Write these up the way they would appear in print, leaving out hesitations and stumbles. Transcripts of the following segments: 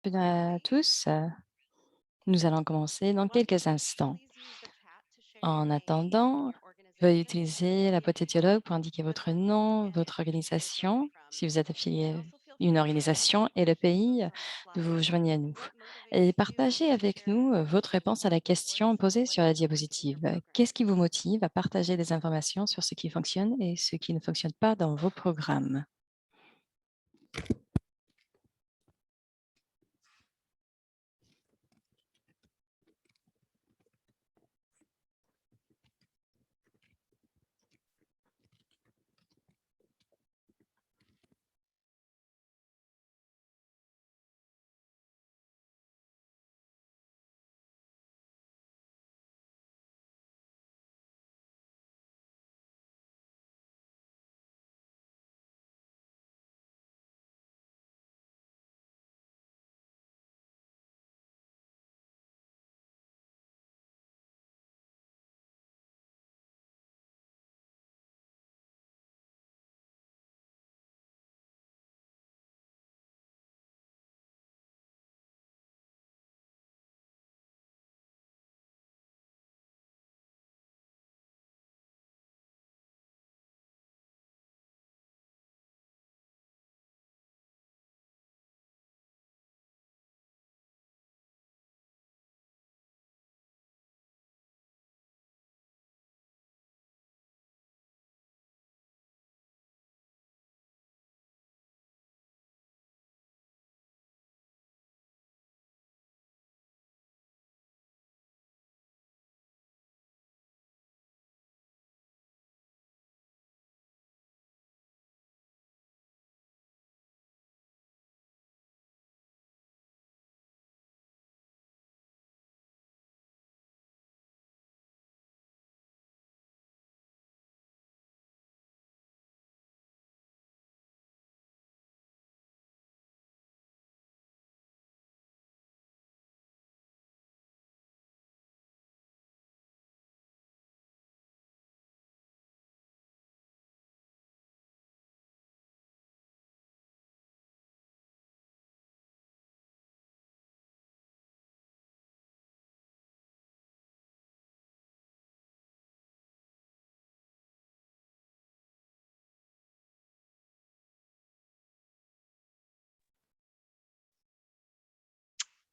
Bienvenue à tous. Nous allons commencer dans quelques instants. En attendant, veuillez utiliser la boîte de dialogue pour indiquer votre nom, votre organisation, si vous êtes affilié à une organisation et le pays d'où vous joignez à nous. Et partagez avec nous votre réponse à la question posée sur la diapositive. Qu'est-ce qui vous motive à partager des informations sur ce qui fonctionne et ce qui ne fonctionne pas dans vos programmes?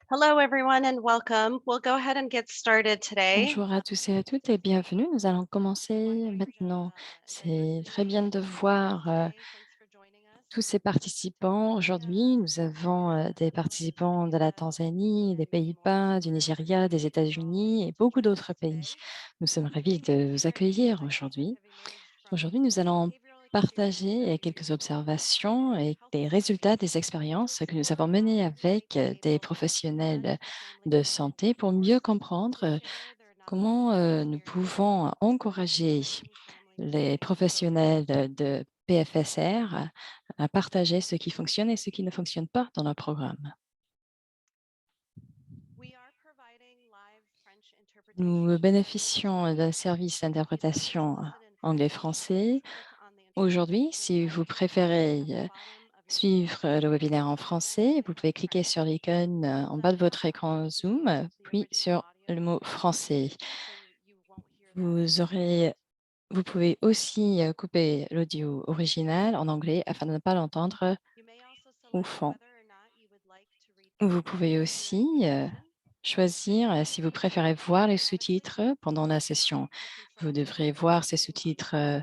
Hello, everyone, and welcome. We'll go ahead and get started today. Bonjour à tous et à toutes et bienvenue. Nous allons commencer maintenant. C'est très bien de voir tous ces participants. Aujourd'hui, nous avons des participants de la Tanzanie, des Pays-Bas, du Nigeria, des États-Unis et beaucoup d'autres pays. Nous sommes ravis de vous accueillir aujourd'hui. Aujourd'hui, nous allons partager quelques observations et des résultats des expériences que nous avons menées avec des professionnels de santé pour mieux comprendre comment nous pouvons encourager les professionnels de PFSR à partager ce qui fonctionne et ce qui ne fonctionne pas dans nos programmes? Nous bénéficions d'un service d'interprétation anglais-français. Aujourd'hui, si vous préférez suivre le webinaire en français, vous pouvez cliquer sur l'icône en bas de votre écran Zoom, puis sur le mot français. Vous aurez Vous pouvez aussi couper l'audio original en anglais afin de ne pas l'entendre au fond. Vous pouvez aussi choisir si vous préférez voir les sous-titres pendant la session. Vous devrez voir ces sous-titres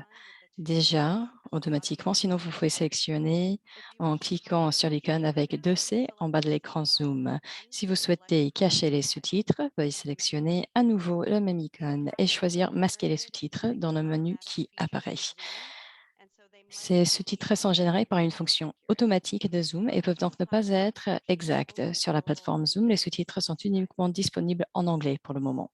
déjà automatiquement, sinon vous pouvez sélectionner en cliquant sur l'icône avec 2C en bas de l'écran Zoom. Si vous souhaitez cacher les sous-titres, veuillez sélectionner à nouveau la même icône et choisir masquer les sous-titres dans le menu qui apparaît. Ces sous-titres sont générés par une fonction automatique de Zoom et peuvent donc ne pas être exacts. Sur la plateforme Zoom, les sous-titres sont uniquement disponibles en anglais pour le moment.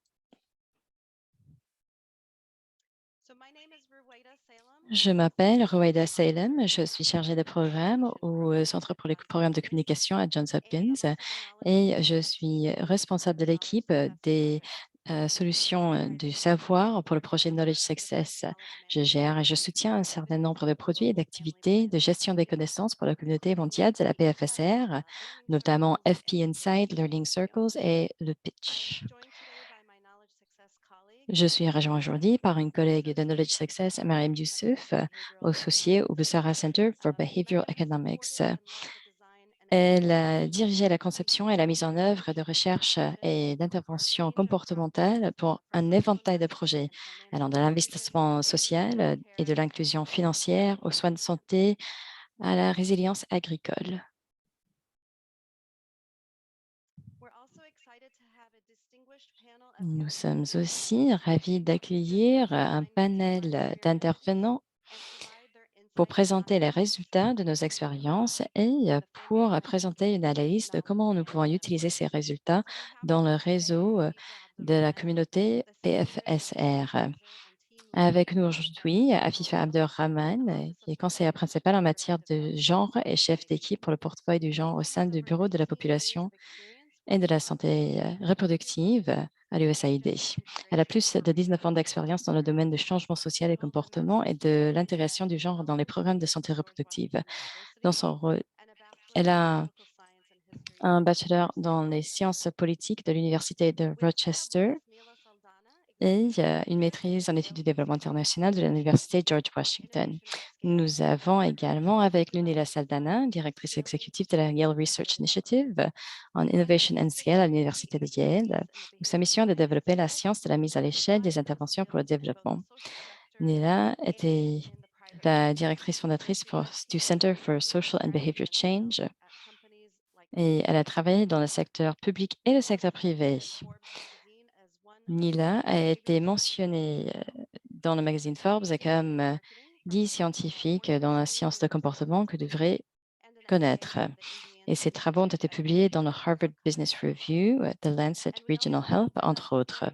Je m'appelle Ruwaida Salem, je suis chargée de programme au Centre pour les programmes de communication à Johns Hopkins et je suis responsable de l'équipe des solution du savoir pour le projet Knowledge Success. Je gère et je soutiens un certain nombre de produits et d'activités de gestion des connaissances pour la communauté mondiale de la PFSR, notamment FP Inside, Learning Circles et le Pitch. Je suis rejoint aujourd'hui par une collègue de Knowledge Success, Mariam Youssouf, associée au Busara Center for Behavioral Economics. Elle a dirigé la conception et la mise en œuvre de recherches et d'interventions comportementales pour un éventail de projets allant de l'investissement social et de l'inclusion financière aux soins de santé à la résilience agricole. Nous sommes aussi ravis d'accueillir un panel d'intervenants pour présenter les résultats de nos expériences et pour présenter une analyse de comment nous pouvons utiliser ces résultats dans le réseau de la communauté PFSR. Avec nous aujourd'hui, Afifa Abderrahman, qui est conseillère principale en matière de genre et chef d'équipe pour le portefeuille du genre au sein du Bureau de la population et de la santé reproductive à l'USAID. Elle a plus de 19 ans d'expérience dans le domaine du changement social et comportement et de l'intégration du genre dans les programmes de santé reproductive. Dans son rôle, elle a un bachelor dans les sciences politiques de l'Université de Rochester et une maîtrise en études du développement international de l'Université George Washington. Nous avons également avec nous Nila Saldana, directrice exécutive de la Yale Research Initiative en Innovation and Scale à l'Université de Yale, où sa mission est de développer la science de la mise à l'échelle des interventions pour le développement. Nila était la directrice fondatrice du Center for Social and Behavior Change et elle a travaillé dans le secteur public et le secteur privé. Nila a été mentionnée dans le magazine Forbes comme 10 scientifiques dans la science de comportement que devraient connaître. Et ses travaux ont été publiés dans le Harvard Business Review, The Lancet Regional Health, entre autres.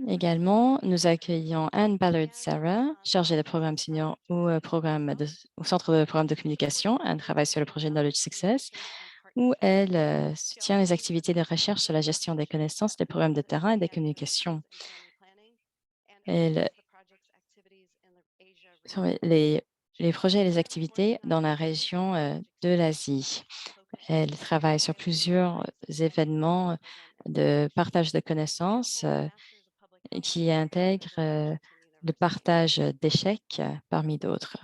Également, nous accueillons Anne Ballard-Sarah, chargée de programme senior au Centre de programme de communication. Elle travaille sur le projet Knowledge Success, où elle soutient les activités de recherche sur la gestion des connaissances, des programmes de terrain et des communications. Elle, sur les projets et les activités dans la région de l'Asie. Elle travaille sur plusieurs événements de partage de connaissances qui intègrent le partage d'échecs parmi d'autres.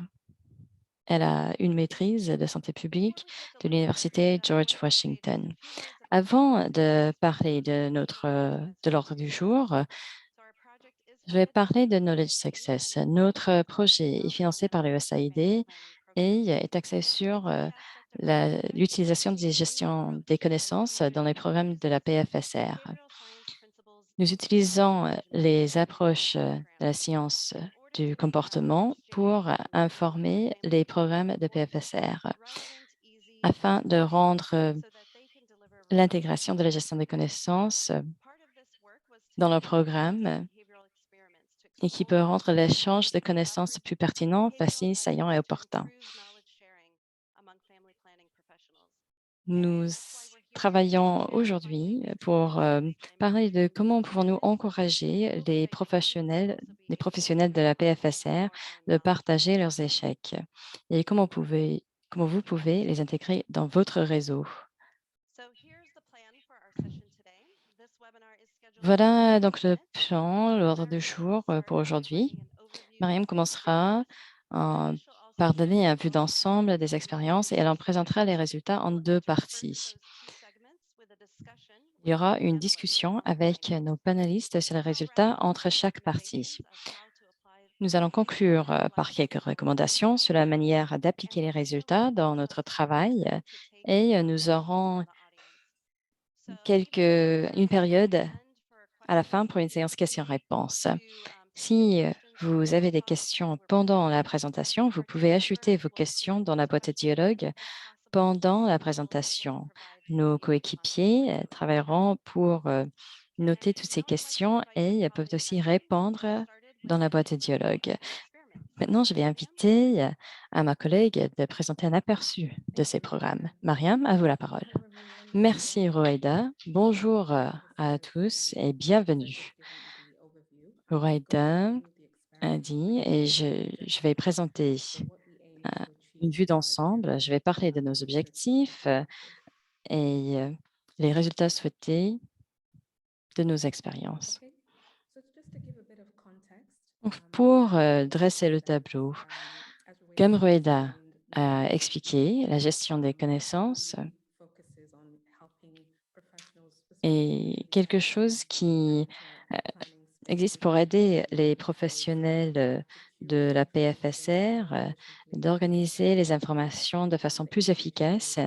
Elle a une maîtrise de santé publique de l'Université George Washington. Avant de parler de l'ordre du jour, je vais parler de Knowledge Success. Notre projet est financé par le USAID et est axé sur l'utilisation des gestions des connaissances dans les programmes de la PFSR. Nous utilisons les approches de la science du comportement pour informer les programmes de PFSR afin de rendre l'intégration de la gestion des connaissances dans le programme et qui peut rendre l'échange de connaissances plus pertinent, facile, saillant et opportun. Nous travaillons aujourd'hui pour parler de comment pouvons-nous encourager les professionnels de la PFSR de partager leurs échecs et comment vous pouvez les intégrer dans votre réseau. Voilà donc le plan, l'ordre du jour pour aujourd'hui. Mariam commencera par donner un vue d'ensemble des expériences et elle en présentera les résultats en deux parties. Il y aura une discussion avec nos panélistes sur les résultats entre chaque partie. Nous allons conclure par quelques recommandations sur la manière d'appliquer les résultats dans notre travail et nous aurons une période à la fin pour une séance questions-réponses. Si vous avez des questions pendant la présentation, vous pouvez ajouter vos questions dans la boîte de dialogue pendant la présentation. Nos coéquipiers travailleront pour noter toutes ces questions et peuvent aussi répondre dans la boîte de dialogue. Maintenant, je vais inviter à ma collègue de présenter un aperçu de ces programmes. Mariam, à vous la parole. Hello everyone, Merci, thank you Roaida. Bonjour à tous et bienvenue. Roaida a dit, et je vais présenter euh, une vue d'ensemble. Je vais parler de nos objectifs et les résultats souhaités de nos expériences. Donc, pour dresser le tableau, comme Roeda a expliqué, la gestion des connaissances est quelque chose qui existe pour aider les professionnels de la PFSR d'organiser les informations de façon plus efficace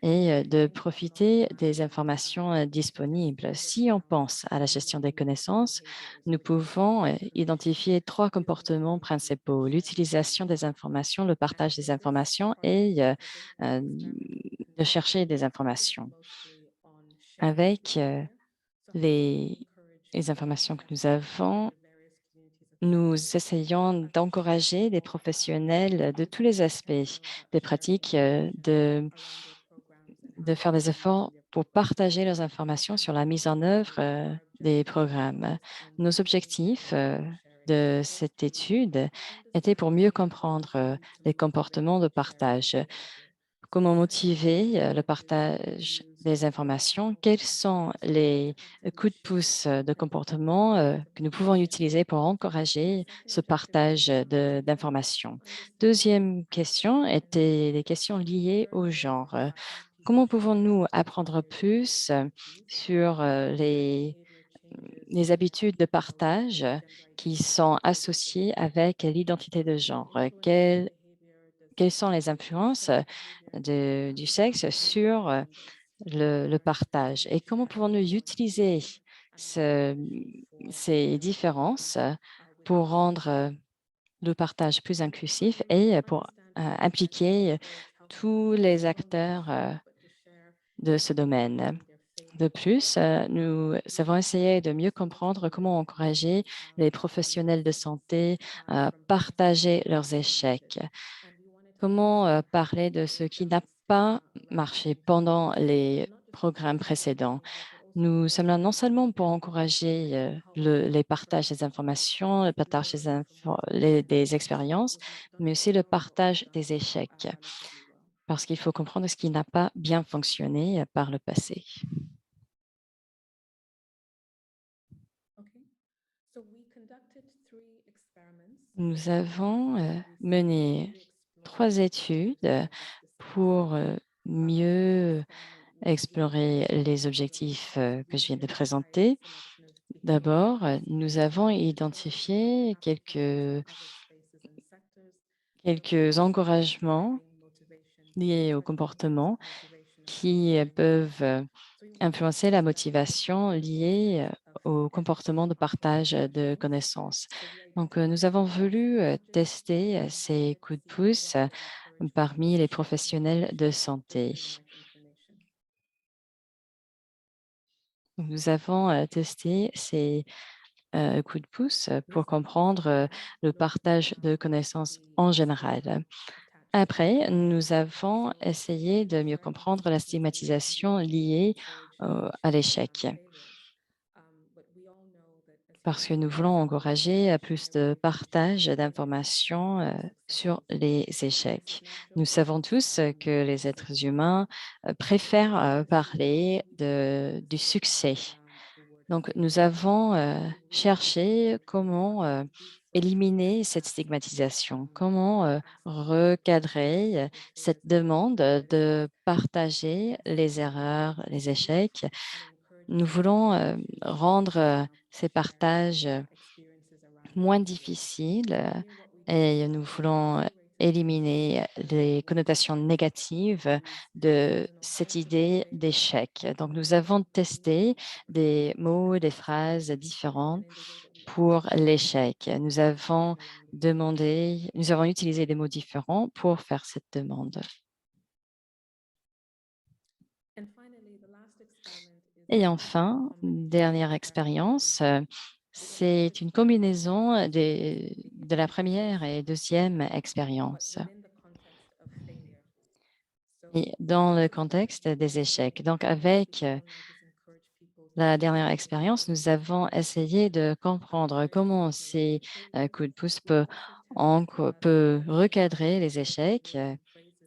et de profiter des informations disponibles. Si on pense à la gestion des connaissances, nous pouvons identifier trois comportements principaux: l'utilisation des informations, le partage des informations et de chercher des informations. Avec les informations que nous avons, nous essayons d'encourager les professionnels de tous les aspects des pratiques de faire des efforts pour partager leurs informations sur la mise en œuvre des programmes. Nos objectifs de cette étude étaient pour mieux comprendre les comportements de partage. Comment motiver le partage des informations? Quels sont les coups de pouce de comportement que nous pouvons utiliser pour encourager ce partage d'informations? Deuxième question était les questions liées au genre. Comment pouvons-nous apprendre plus sur les habitudes de partage qui sont associées avec l'identité de genre? Quelles sont les influences du sexe sur le partage et comment pouvons-nous utiliser ce- ces différences pour rendre le partage plus inclusif et pour impliquer tous les acteurs de ce domaine. De plus, nous avons essayé de mieux comprendre comment encourager les professionnels de santé à partager leurs échecs. Comment parler de ce qui n'a pas marché pendant les programmes précédents? Nous sommes là non seulement pour encourager les partages des informations, le partage des expériences, mais aussi le partage des échecs, parce qu'il faut comprendre ce qui n'a pas bien fonctionné par le passé. Nous avons mené 3 études pour mieux explorer les objectifs que je viens de présenter. D'abord, nous avons identifié quelques encouragements liés au comportement qui peuvent influencer la motivation liée au comportement de partage de connaissances. Donc, nous avons voulu tester ces coups de pouce parmi les professionnels de santé. Nous avons testé ces coups de pouce pour comprendre le partage de connaissances en général. Après, nous avons essayé de mieux comprendre la stigmatisation liée à l'échec, parce que nous voulons encourager à plus de partage d'informations sur les échecs. Nous savons tous que les êtres humains préfèrent parler du succès. Donc, nous avons cherché comment éliminer cette stigmatisation, comment recadrer cette demande de partager les erreurs, les échecs. Nous voulons rendre ces partages moins difficiles et nous voulons éliminer les connotations négatives de cette idée d'échec. Donc, nous avons testé des mots, des phrases différentes pour l'échec. Nous avons utilisé des mots différents pour faire cette demande. Et enfin, dernière expérience, C'est une combinaison de la première et deuxième expérience et dans le contexte des échecs. Donc, avec la dernière expérience, nous avons essayé de comprendre comment ces coups de pouce peut recadrer les échecs.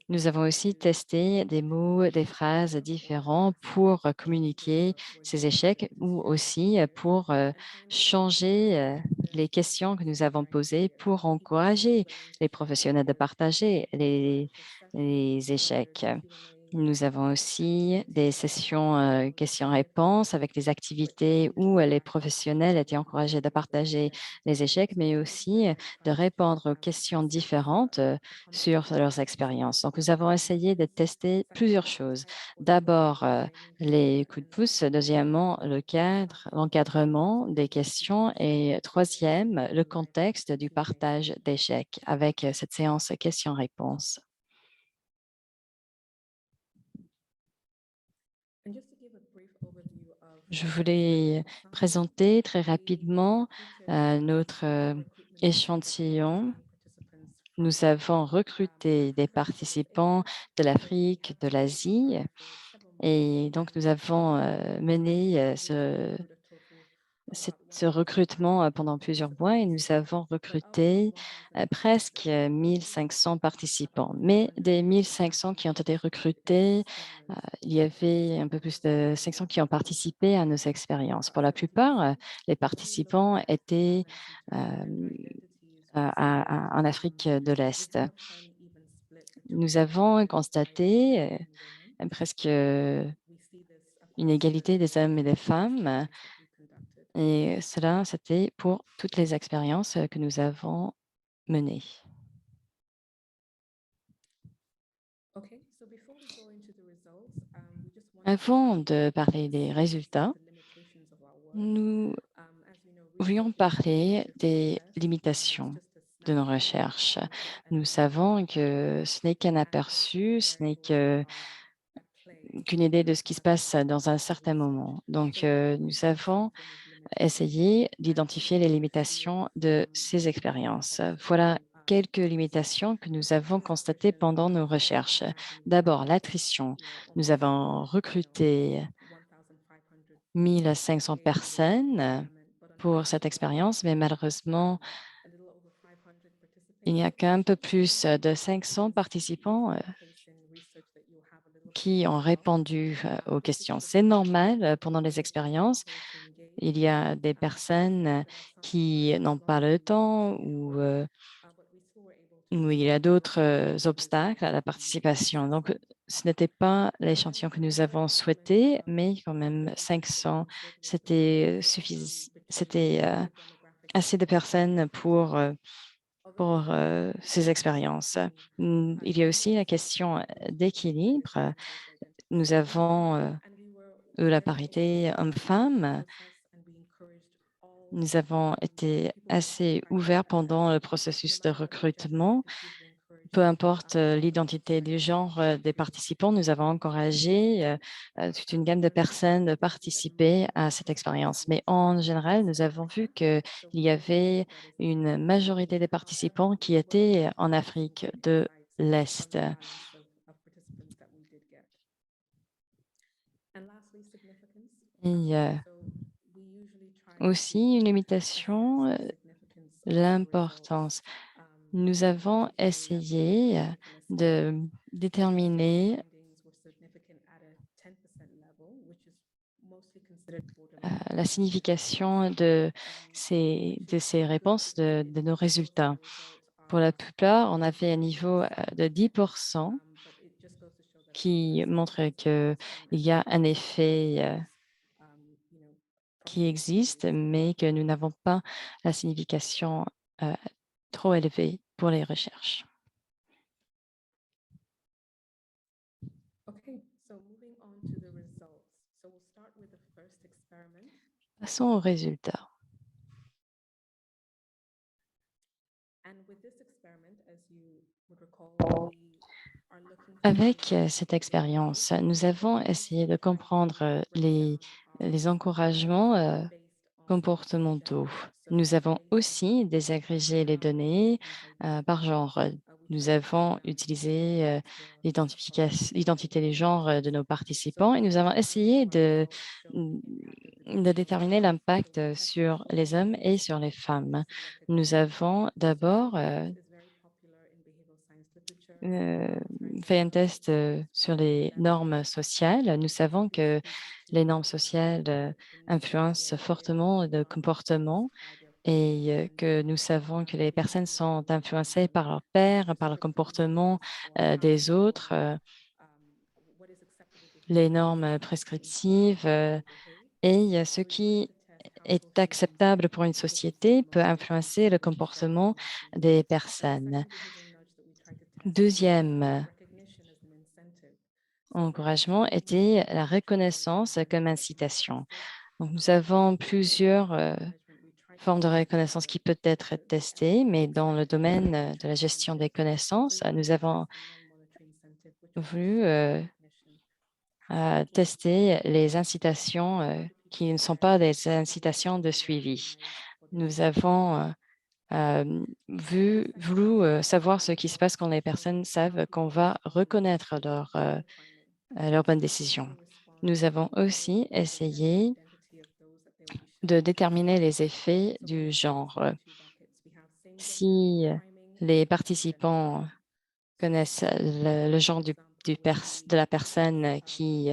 Nous avons aussi testé des mots, des phrases différents pour communiquer ces échecs ou aussi pour changer les questions que nous avons posées pour encourager les professionnels de partager les échecs. Nous avons aussi des sessions questions-réponses avec des activités où les professionnels étaient encouragés de partager les échecs, mais aussi de répondre aux questions différentes sur leurs expériences. Donc, nous avons essayé de tester plusieurs choses. D'abord, les coups de pouce. Deuxièmement, le cadre, l'encadrement des questions. Et troisième, le contexte du partage d'échecs avec cette séance questions-réponses. Je voulais présenter très rapidement notre échantillon. Nous avons recruté des participants de l'Afrique, de l'Asie, et donc nous avons mené ce recrutement pendant plusieurs mois et nous avons recruté presque 1500 participants. Mais des 1500 qui ont été recrutés, il y avait un peu plus de 500 qui ont participé à nos expériences. Pour la plupart, les participants étaient en Afrique de l'Est. Nous avons constaté presque une égalité des hommes et des femmes. Et cela, c'était pour toutes les expériences que nous avons menées. Avant de parler des résultats, nous voulions parler des limitations de nos recherches. Nous savons que ce n'est qu'un aperçu, ce n'est qu'une idée de ce qui se passe dans un certain moment. Donc, nous avons essayé d'identifier les limitations de ces expériences. Voilà quelques limitations que nous avons constatées pendant nos recherches. D'abord, l'attrition. Nous avons recruté 1500 personnes pour cette expérience, mais malheureusement, il n'y a qu'un peu plus de 500 participants qui ont répondu aux questions. C'est normal pendant les expériences. Il y a des personnes qui n'ont pas le temps ou où il y a d'autres obstacles à la participation. Donc, ce n'était pas l'échantillon que nous avons souhaité, mais quand même 500, c'était assez de personnes pour ces expériences. Il y a aussi la question d'équilibre. Nous avons eu la parité homme-femme. Nous avons été assez ouverts pendant le processus de recrutement. Peu importe l'identité du genre des participants, nous avons encouragé toute une gamme de personnes de participer à cette expérience. Mais en général, nous avons vu qu'il y avait une majorité des participants qui étaient en Afrique de l'Est. Et aussi une limitation, l'importance. Nous avons essayé de déterminer la signification de ces réponses, de nos résultats. Pour la plupart, on avait un niveau de 10% qui montre qu'il y a un effet qui existe, mais que nous n'avons pas la signification euh, trop élevée pour les recherches. Passons aux résultats. Avec cette expérience, nous avons essayé de comprendre les encouragements comportementaux. Nous avons aussi désagrégé les données par genre. Nous avons utilisé l'identité des genres de nos participants et nous avons essayé de déterminer l'impact sur les hommes et sur les femmes. Nous avons d'abord euh, fait un test sur les normes sociales. Nous savons que les normes sociales influencent fortement le comportement et que nous savons que les personnes sont influencées par leur père, par le comportement des autres, les normes prescriptives et ce qui est acceptable pour une société peut influencer le comportement des personnes. Deuxième encouragement était la reconnaissance comme incitation. Donc, nous avons plusieurs formes de reconnaissance qui peuvent être testées, mais dans le domaine de la gestion des connaissances, nous avons voulu tester les incitations qui ne sont pas des incitations de suivi. Nous avons voulu savoir ce qui se passe quand les personnes savent qu'on va reconnaître leurs bonnes décisions. Nous avons aussi essayé de déterminer les effets du genre. Si les participants connaissent le genre de la personne qui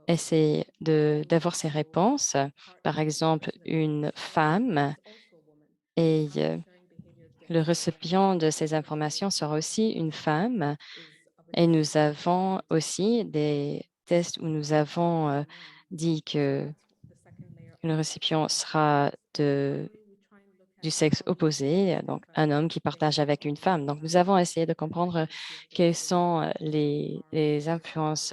essaie d'avoir ces réponses, par exemple une femme, et le récipient de ces informations sera aussi une femme. Et nous avons aussi des tests où nous avons dit que le récipient sera du sexe opposé, donc un homme qui partage avec une femme. Donc, nous avons essayé de comprendre quelles sont les influences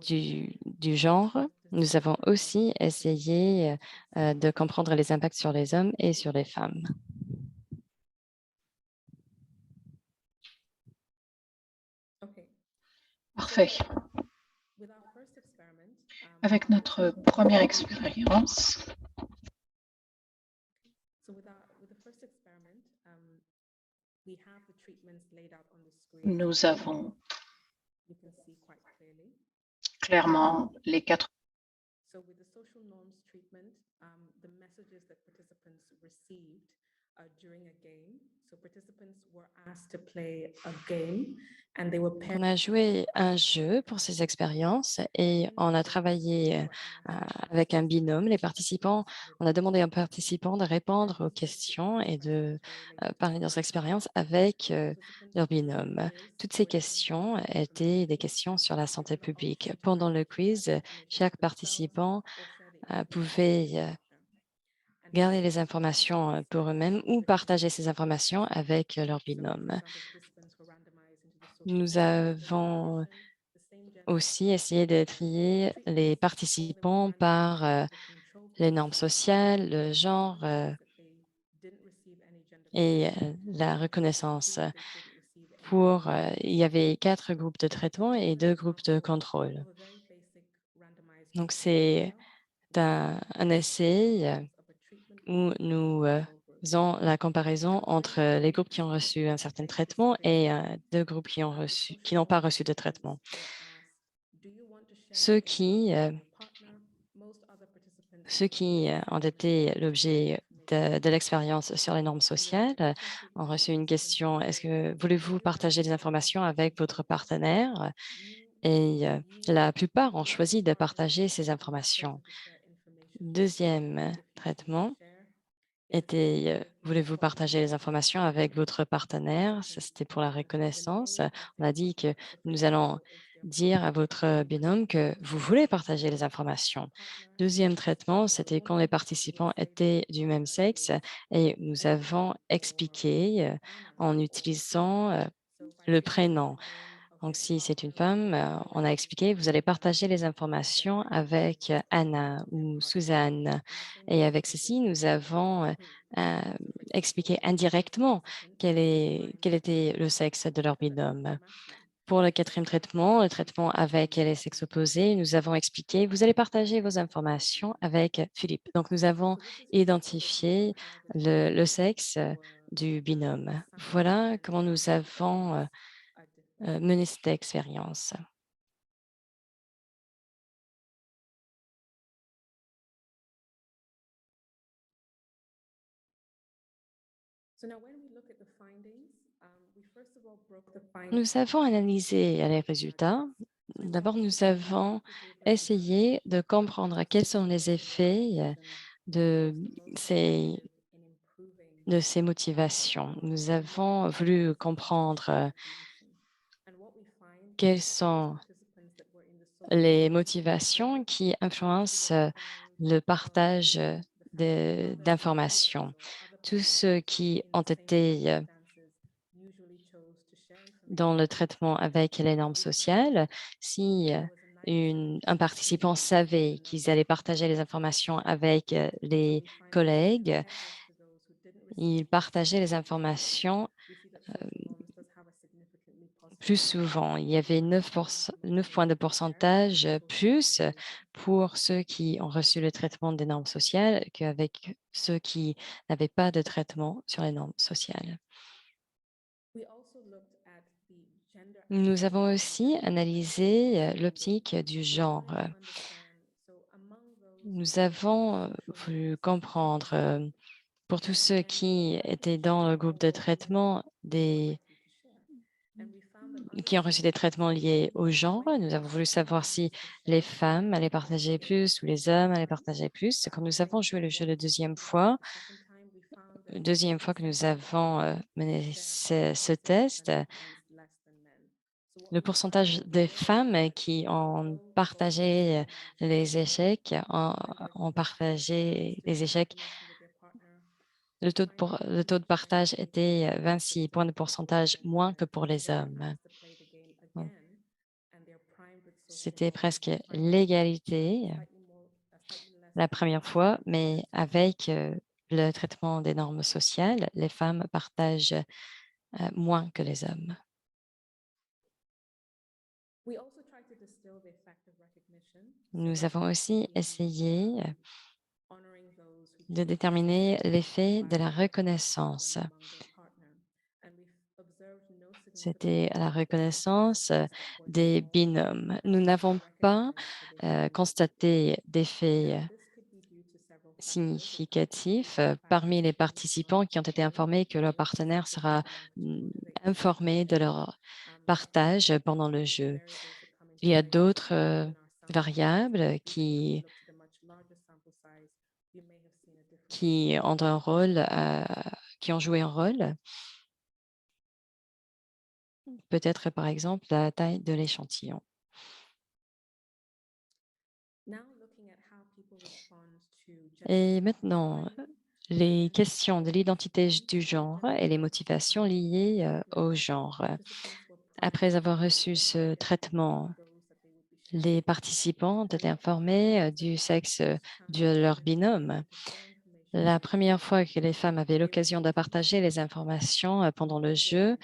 du genre. Nous avons aussi essayé de comprendre les impacts sur les hommes et sur les femmes. Parfait. Avec notre première expérience, nous avons clairement les quatre. On a joué un jeu pour ces expériences et on a travaillé avec un binôme. On a demandé aux participants de répondre aux questions et de parler de leurs expériences avec leur binôme. Toutes ces questions étaient des questions sur la santé publique. Pendant le quiz, chaque participant pouvait garder les informations pour eux-mêmes ou partager ces informations avec leur binôme. Nous avons aussi essayé de trier les participants par les normes sociales, le genre et la reconnaissance. Il y avait 4 groupes de traitement et 2 groupes de contrôle. Donc, c'est un essai où nous faisons la comparaison entre les groupes qui ont reçu un certain traitement et 2 groupes qui n'ont pas reçu de traitement. Ceux qui ont été l'objet de l'expérience sur les normes sociales ont reçu une question: est-ce que voulez-vous partager des informations avec votre partenaire? Et la plupart ont choisi de partager ces informations. Deuxième traitement était: voulez-vous partager les informations avec votre partenaire? Ça, c'était pour la reconnaissance. On a dit que nous allons dire à votre binôme que vous voulez partager les informations. Deuxième traitement, c'était quand les participants étaient du même sexe et nous avons expliqué en utilisant le prénom. Donc, si c'est une femme, on a expliqué, vous allez partager les informations avec Anna ou Suzanne. Et avec ceci, nous avons euh, expliqué indirectement quel était le sexe de leur binôme. Pour le quatrième traitement, le traitement avec les sexes opposés, nous avons expliqué, vous allez partager vos informations avec Philippe. Donc, nous avons identifié le sexe du binôme. Voilà comment nous avons mené cette expérience. Nous avons analysé les résultats. D'abord, nous avons essayé de comprendre quels sont les effets de ces, de ces motivations. Nous avons voulu comprendre quelles sont les motivations qui influencent le partage d'informations. Tous ceux qui ont été dans le traitement avec les normes sociales, si un participant savait qu'ils allaient partager les informations avec les collègues, il partageait les informations plus souvent. Il y avait 9 points de pourcentage plus pour ceux qui ont reçu le traitement des normes sociales qu'avec ceux qui n'avaient pas de traitement sur les normes sociales. Nous avons aussi analysé l'optique du genre. Nous avons voulu comprendre pour tous ceux qui étaient dans le groupe de traitement qui ont reçu des traitements liés au genre. Nous avons voulu savoir si les femmes allaient partager plus ou les hommes allaient partager plus. Quand nous avons joué le jeu la deuxième fois que nous avons mené ce test, le pourcentage des femmes qui ont partagé les échecs, ont partagé les échecs, le taux de partage était 26 points de pourcentage moins que pour les hommes. Donc, c'était presque l'égalité la première fois, mais avec le traitement des normes sociales, les femmes partagent moins que les hommes. Nous avons aussi essayé de déterminer l'effet de la reconnaissance. C'était la reconnaissance des binômes. Nous n'avons pas constaté d'effet significatif parmi les participants qui ont été informés que leur partenaire sera informé de leur partage pendant le jeu. Il y a d'autres variables qui ont un rôle, qui ont joué un rôle. Peut-être, par exemple, la taille de l'échantillon. Et maintenant, les questions de l'identité du genre et les motivations liées au genre. Après avoir reçu ce traitement, les participants ont été informés du sexe de leur binôme. La première fois que les femmes avaient l'occasion de partager les informations pendant le jeu,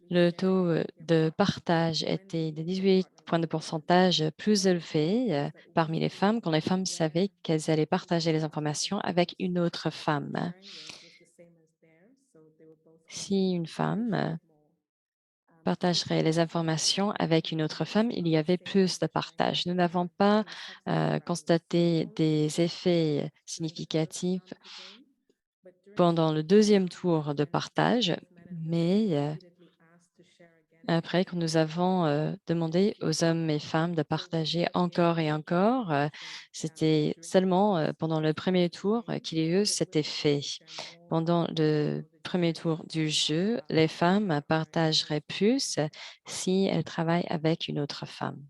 le taux de partage était de 18 points de pourcentage plus élevé parmi les femmes quand les femmes savaient qu'elles allaient partager les informations avec une autre femme. Si une femme partagerait les informations avec une autre femme, il y avait plus de partage. Nous n'avons pas constaté des effets significatifs pendant le deuxième tour de partage, mais après, quand nous avons demandé aux hommes et femmes de partager encore et encore, c'était seulement pendant le premier tour qu'il y a eu cet effet. Pendant le premier tour du jeu, les femmes partageraient plus si elles travaillent avec une autre femme.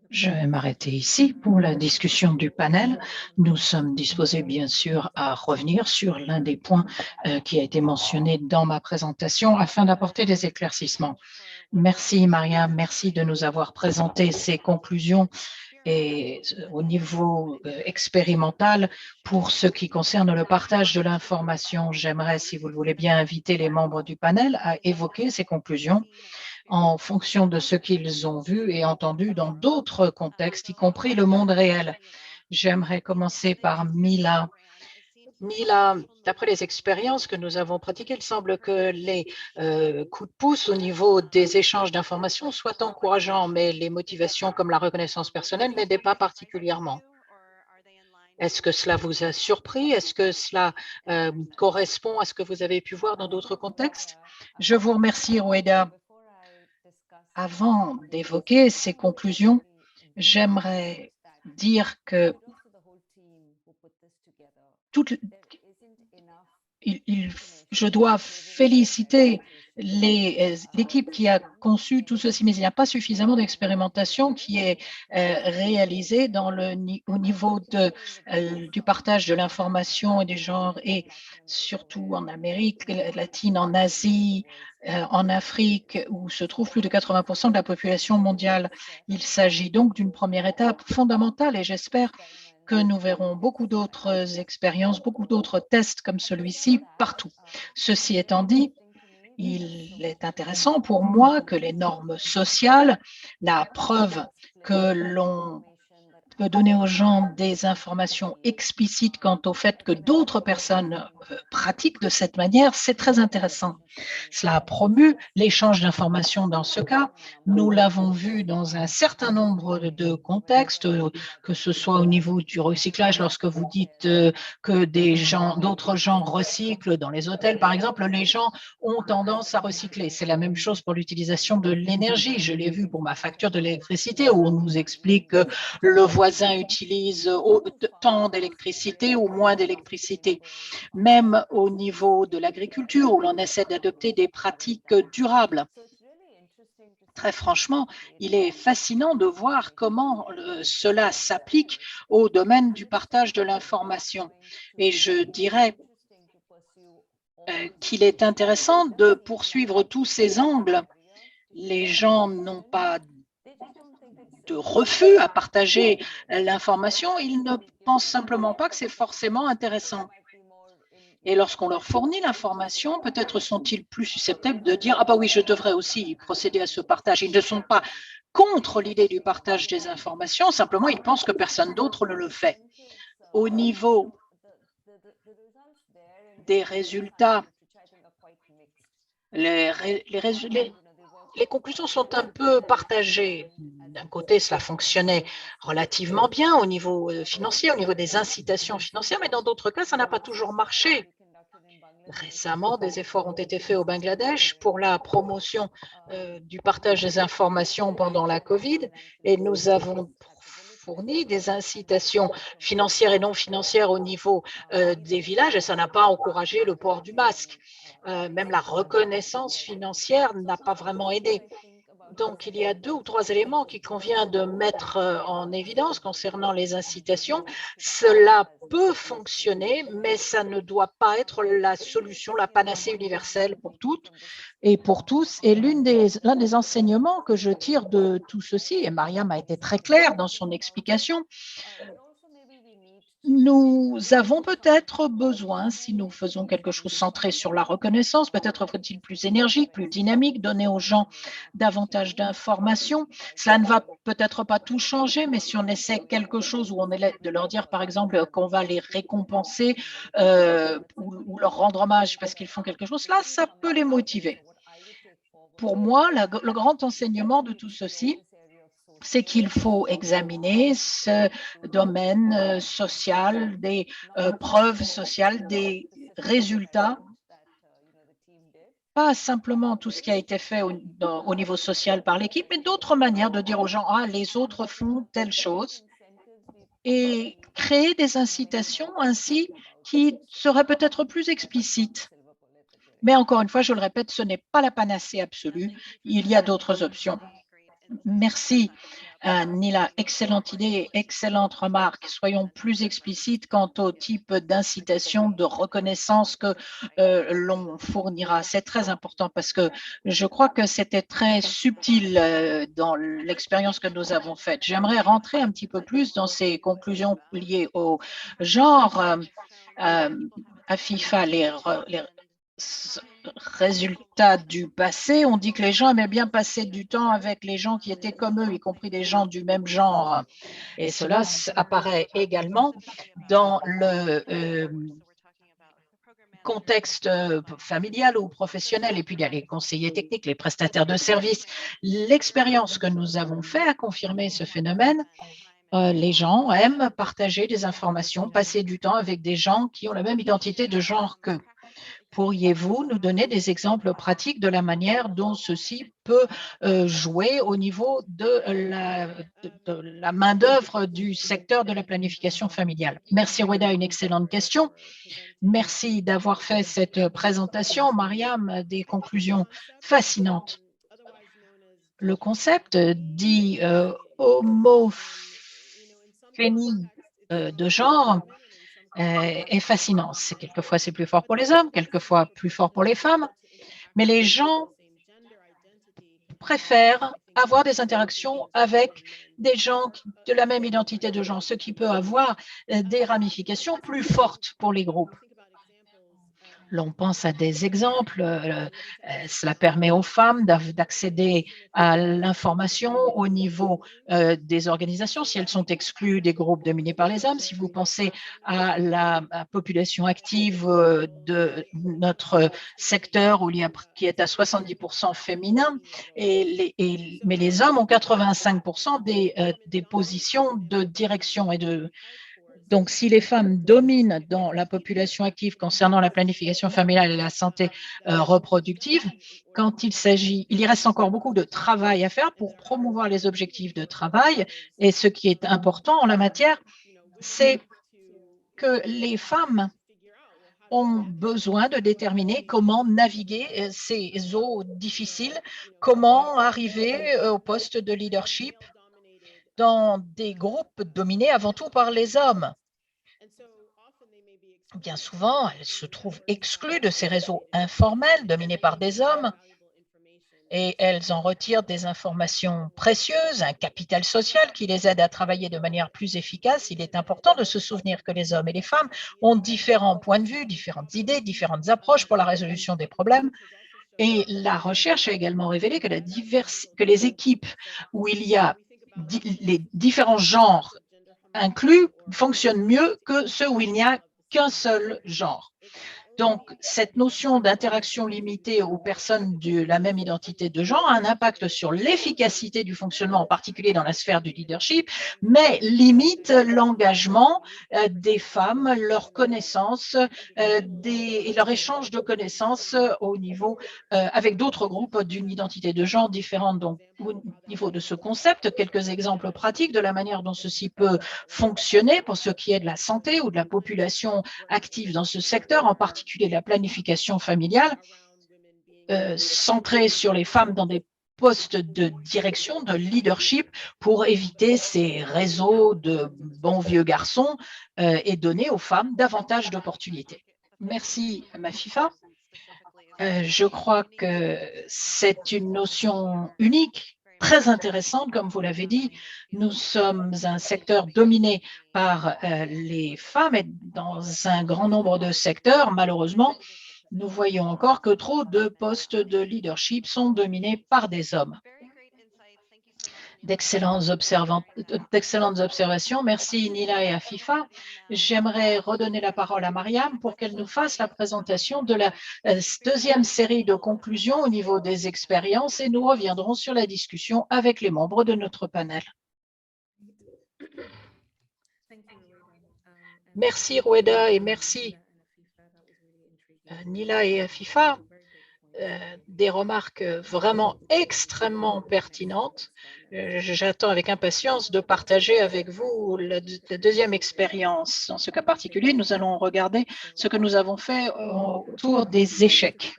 Je vais m'arrêter ici pour la discussion du panel. Nous sommes disposés, bien sûr, à revenir sur l'un des points qui a été mentionné dans ma présentation afin d'apporter des éclaircissements. Merci, Maria. Merci de nous avoir présenté ces conclusions et au niveau expérimental pour ce qui concerne le partage de l'information. J'aimerais, si vous le voulez bien, inviter les membres du panel à évoquer ces conclusions en fonction de ce qu'ils ont vu et entendu dans d'autres contextes, y compris le monde réel. J'aimerais commencer par Mila. Mila, d'après les expériences que nous avons pratiquées, il semble que les coups de pouce au niveau des échanges d'informations soient encourageants, mais les motivations comme la reconnaissance personnelle n'aidaient pas particulièrement. Est-ce que cela vous a surpris? Est-ce que cela correspond à ce que vous avez pu voir dans d'autres contextes? Je vous remercie, Rueda. Avant d'évoquer ces conclusions, j'aimerais dire que toute, je dois féliciter l'équipe qui a conçu tout ceci, mais il n'y a pas suffisamment d'expérimentation qui est réalisée au niveau du partage de l'information et du genre, et surtout en Amérique latine, en Asie, en Afrique, où se trouve plus de 80% de la population mondiale. Il s'agit donc d'une première étape fondamentale et j'espère que nous verrons beaucoup d'autres expériences, beaucoup d'autres tests comme celui-ci partout. Ceci étant dit, il est intéressant pour moi que les normes sociales, la preuve que l'on peut donner aux gens des informations explicites quant au fait que d'autres personnes pratiquent de cette manière, c'est très intéressant. Cela a promu l'échange d'informations dans ce cas. Nous l'avons vu dans un certain nombre de contextes, que ce soit au niveau du recyclage, lorsque vous dites que d'autres gens recyclent dans les hôtels, par exemple, les gens ont tendance à recycler. C'est la même chose pour l'utilisation de l'énergie. Je l'ai vu pour ma facture de l'électricité, où on nous explique que le voisin utilise tant d'électricité ou moins d'électricité. Même au niveau de l'agriculture, où l'on essaie d'adopter des pratiques durables. Très franchement, il est fascinant de voir comment cela s'applique au domaine du partage de l'information. Et je dirais qu'il est intéressant de poursuivre tous ces angles. Les gens n'ont pas de refus à partager l'information, ils ne pensent simplement pas que c'est forcément intéressant. Et lorsqu'on leur fournit l'information, peut-être sont-ils plus susceptibles de dire « Ah bah oui, je devrais aussi procéder à ce partage ». Ils ne sont pas contre l'idée du partage des informations, simplement ils pensent que personne d'autre ne le fait. Au niveau des résultats, les conclusions sont un peu partagées. D'un côté, cela fonctionnait relativement bien au niveau financier, au niveau des incitations financières, mais dans d'autres cas, ça n'a pas toujours marché. Récemment, des efforts ont été faits au Bangladesh pour la promotion du partage des informations pendant la COVID et nous avons fourni des incitations financières et non financières au niveau des villages et ça n'a pas encouragé le port du masque. Même la reconnaissance financière n'a pas vraiment aidé. Donc, il y a 2 ou 3 éléments qu'il convient de mettre en évidence concernant les incitations. Cela peut fonctionner, mais ça ne doit pas être la solution, la panacée universelle pour toutes et pour tous. Et l'un des enseignements que je tire de tout ceci, et Mariam a été très claire dans son explication, nous avons peut-être besoin, si nous faisons quelque chose centré sur la reconnaissance, peut-être faut-il plus énergique, plus dynamique, donner aux gens davantage d'informations. Cela ne va peut-être pas tout changer, mais si on essaie quelque chose où on est de leur dire, par exemple, qu'on va les récompenser ou leur rendre hommage parce qu'ils font quelque chose, là, ça peut les motiver. Pour moi, le grand enseignement de tout ceci, c'est qu'il faut examiner ce domaine social, des preuves sociales, des résultats, pas simplement tout ce qui a été fait au niveau social par l'équipe, mais d'autres manières de dire aux gens « Ah, les autres font telle chose » et créer des incitations ainsi qui seraient peut-être plus explicites. Mais encore une fois, je le répète, ce n'est pas la panacée absolue. Il y a d'autres options. Merci, Nila. Excellente idée, excellente remarque. Soyons plus explicites quant au type d'incitation, de reconnaissance que l'on fournira. C'est très important parce que je crois que c'était très subtil dans l'expérience que nous avons faite. J'aimerais rentrer un petit peu plus dans ces conclusions liées au genre. À FIFA, les résultats du passé, on dit que les gens aimaient bien passer du temps avec les gens qui étaient comme eux, y compris des gens du même genre. Et cela apparaît également dans le contexte familial ou professionnel. Et puis, il y a les conseillers techniques, les prestataires de services. L'expérience que nous avons faite a confirmé ce phénomène. Les gens aiment partager des informations, passer du temps avec des gens qui ont la même identité de genre qu'eux. Pourriez-vous nous donner des exemples pratiques de la manière dont ceci peut jouer au niveau de la main-d'œuvre du secteur de la planification familiale? Merci, Weda, une excellente question. Merci d'avoir fait cette présentation, Mariam, des conclusions fascinantes. Le concept dit homophénie de genre est fascinant. Quelquefois, c'est plus fort pour les hommes, quelquefois plus fort pour les femmes, mais les gens préfèrent avoir des interactions avec des gens de la même identité de genre, ce qui peut avoir des ramifications plus fortes pour les groupes. L'on pense à des exemples, cela permet aux femmes d'accéder à l'information au niveau des organisations si elles sont exclues des groupes dominés par les hommes. Si vous pensez à la population active de notre secteur qui est à 70% féminin, mais les hommes ont 85% des positions de direction et de. Donc, si les femmes dominent dans la population active concernant la planification familiale et la santé reproductive, quand il y reste encore beaucoup de travail à faire pour promouvoir les objectifs de travail. Et ce qui est important en la matière, c'est que les femmes ont besoin de déterminer comment naviguer ces eaux difficiles, comment arriver au poste de leadership dans des groupes dominés avant tout par les hommes. Bien souvent, elles se trouvent exclues de ces réseaux informels dominés par des hommes et elles en retirent des informations précieuses, un capital social qui les aide à travailler de manière plus efficace. Il est important de se souvenir que les hommes et les femmes ont différents points de vue, différentes idées, différentes approches pour la résolution des problèmes. Et la recherche a également révélé que, que les équipes où il y a les différents genres inclus fonctionnent mieux que ceux où il n'y a qu'un seul genre. Donc, cette notion d'interaction limitée aux personnes de la même identité de genre a un impact sur l'efficacité du fonctionnement, en particulier dans la sphère du leadership, mais limite l'engagement des femmes, leurs connaissances et leur échange de connaissances au niveau avec d'autres groupes d'une identité de genre différente. Donc, au niveau de ce concept, quelques exemples pratiques de la manière dont ceci peut fonctionner pour ce qui est de la santé ou de la population active dans ce secteur, en particulier la planification familiale, centrée sur les femmes dans des postes de direction, de leadership, pour éviter ces réseaux de bons vieux garçons et donner aux femmes davantage d'opportunités. Merci, Mafifa. Je crois que c'est une notion unique, très intéressante, comme vous l'avez dit. Nous sommes un secteur dominé par les femmes et dans un grand nombre de secteurs, malheureusement, nous voyons encore que trop de postes de leadership sont dominés par des hommes. D'excellentes observations. Merci Nila et Afifa. J'aimerais redonner la parole à Mariam pour qu'elle nous fasse la présentation de la deuxième série de conclusions au niveau des expériences et nous reviendrons sur la discussion avec les membres de notre panel. Merci Rueda et merci Nila et Afifa. Des remarques vraiment extrêmement pertinentes. J'attends avec impatience de partager avec vous la deuxième expérience. Dans ce cas particulier, nous allons regarder ce que nous avons fait autour des échecs.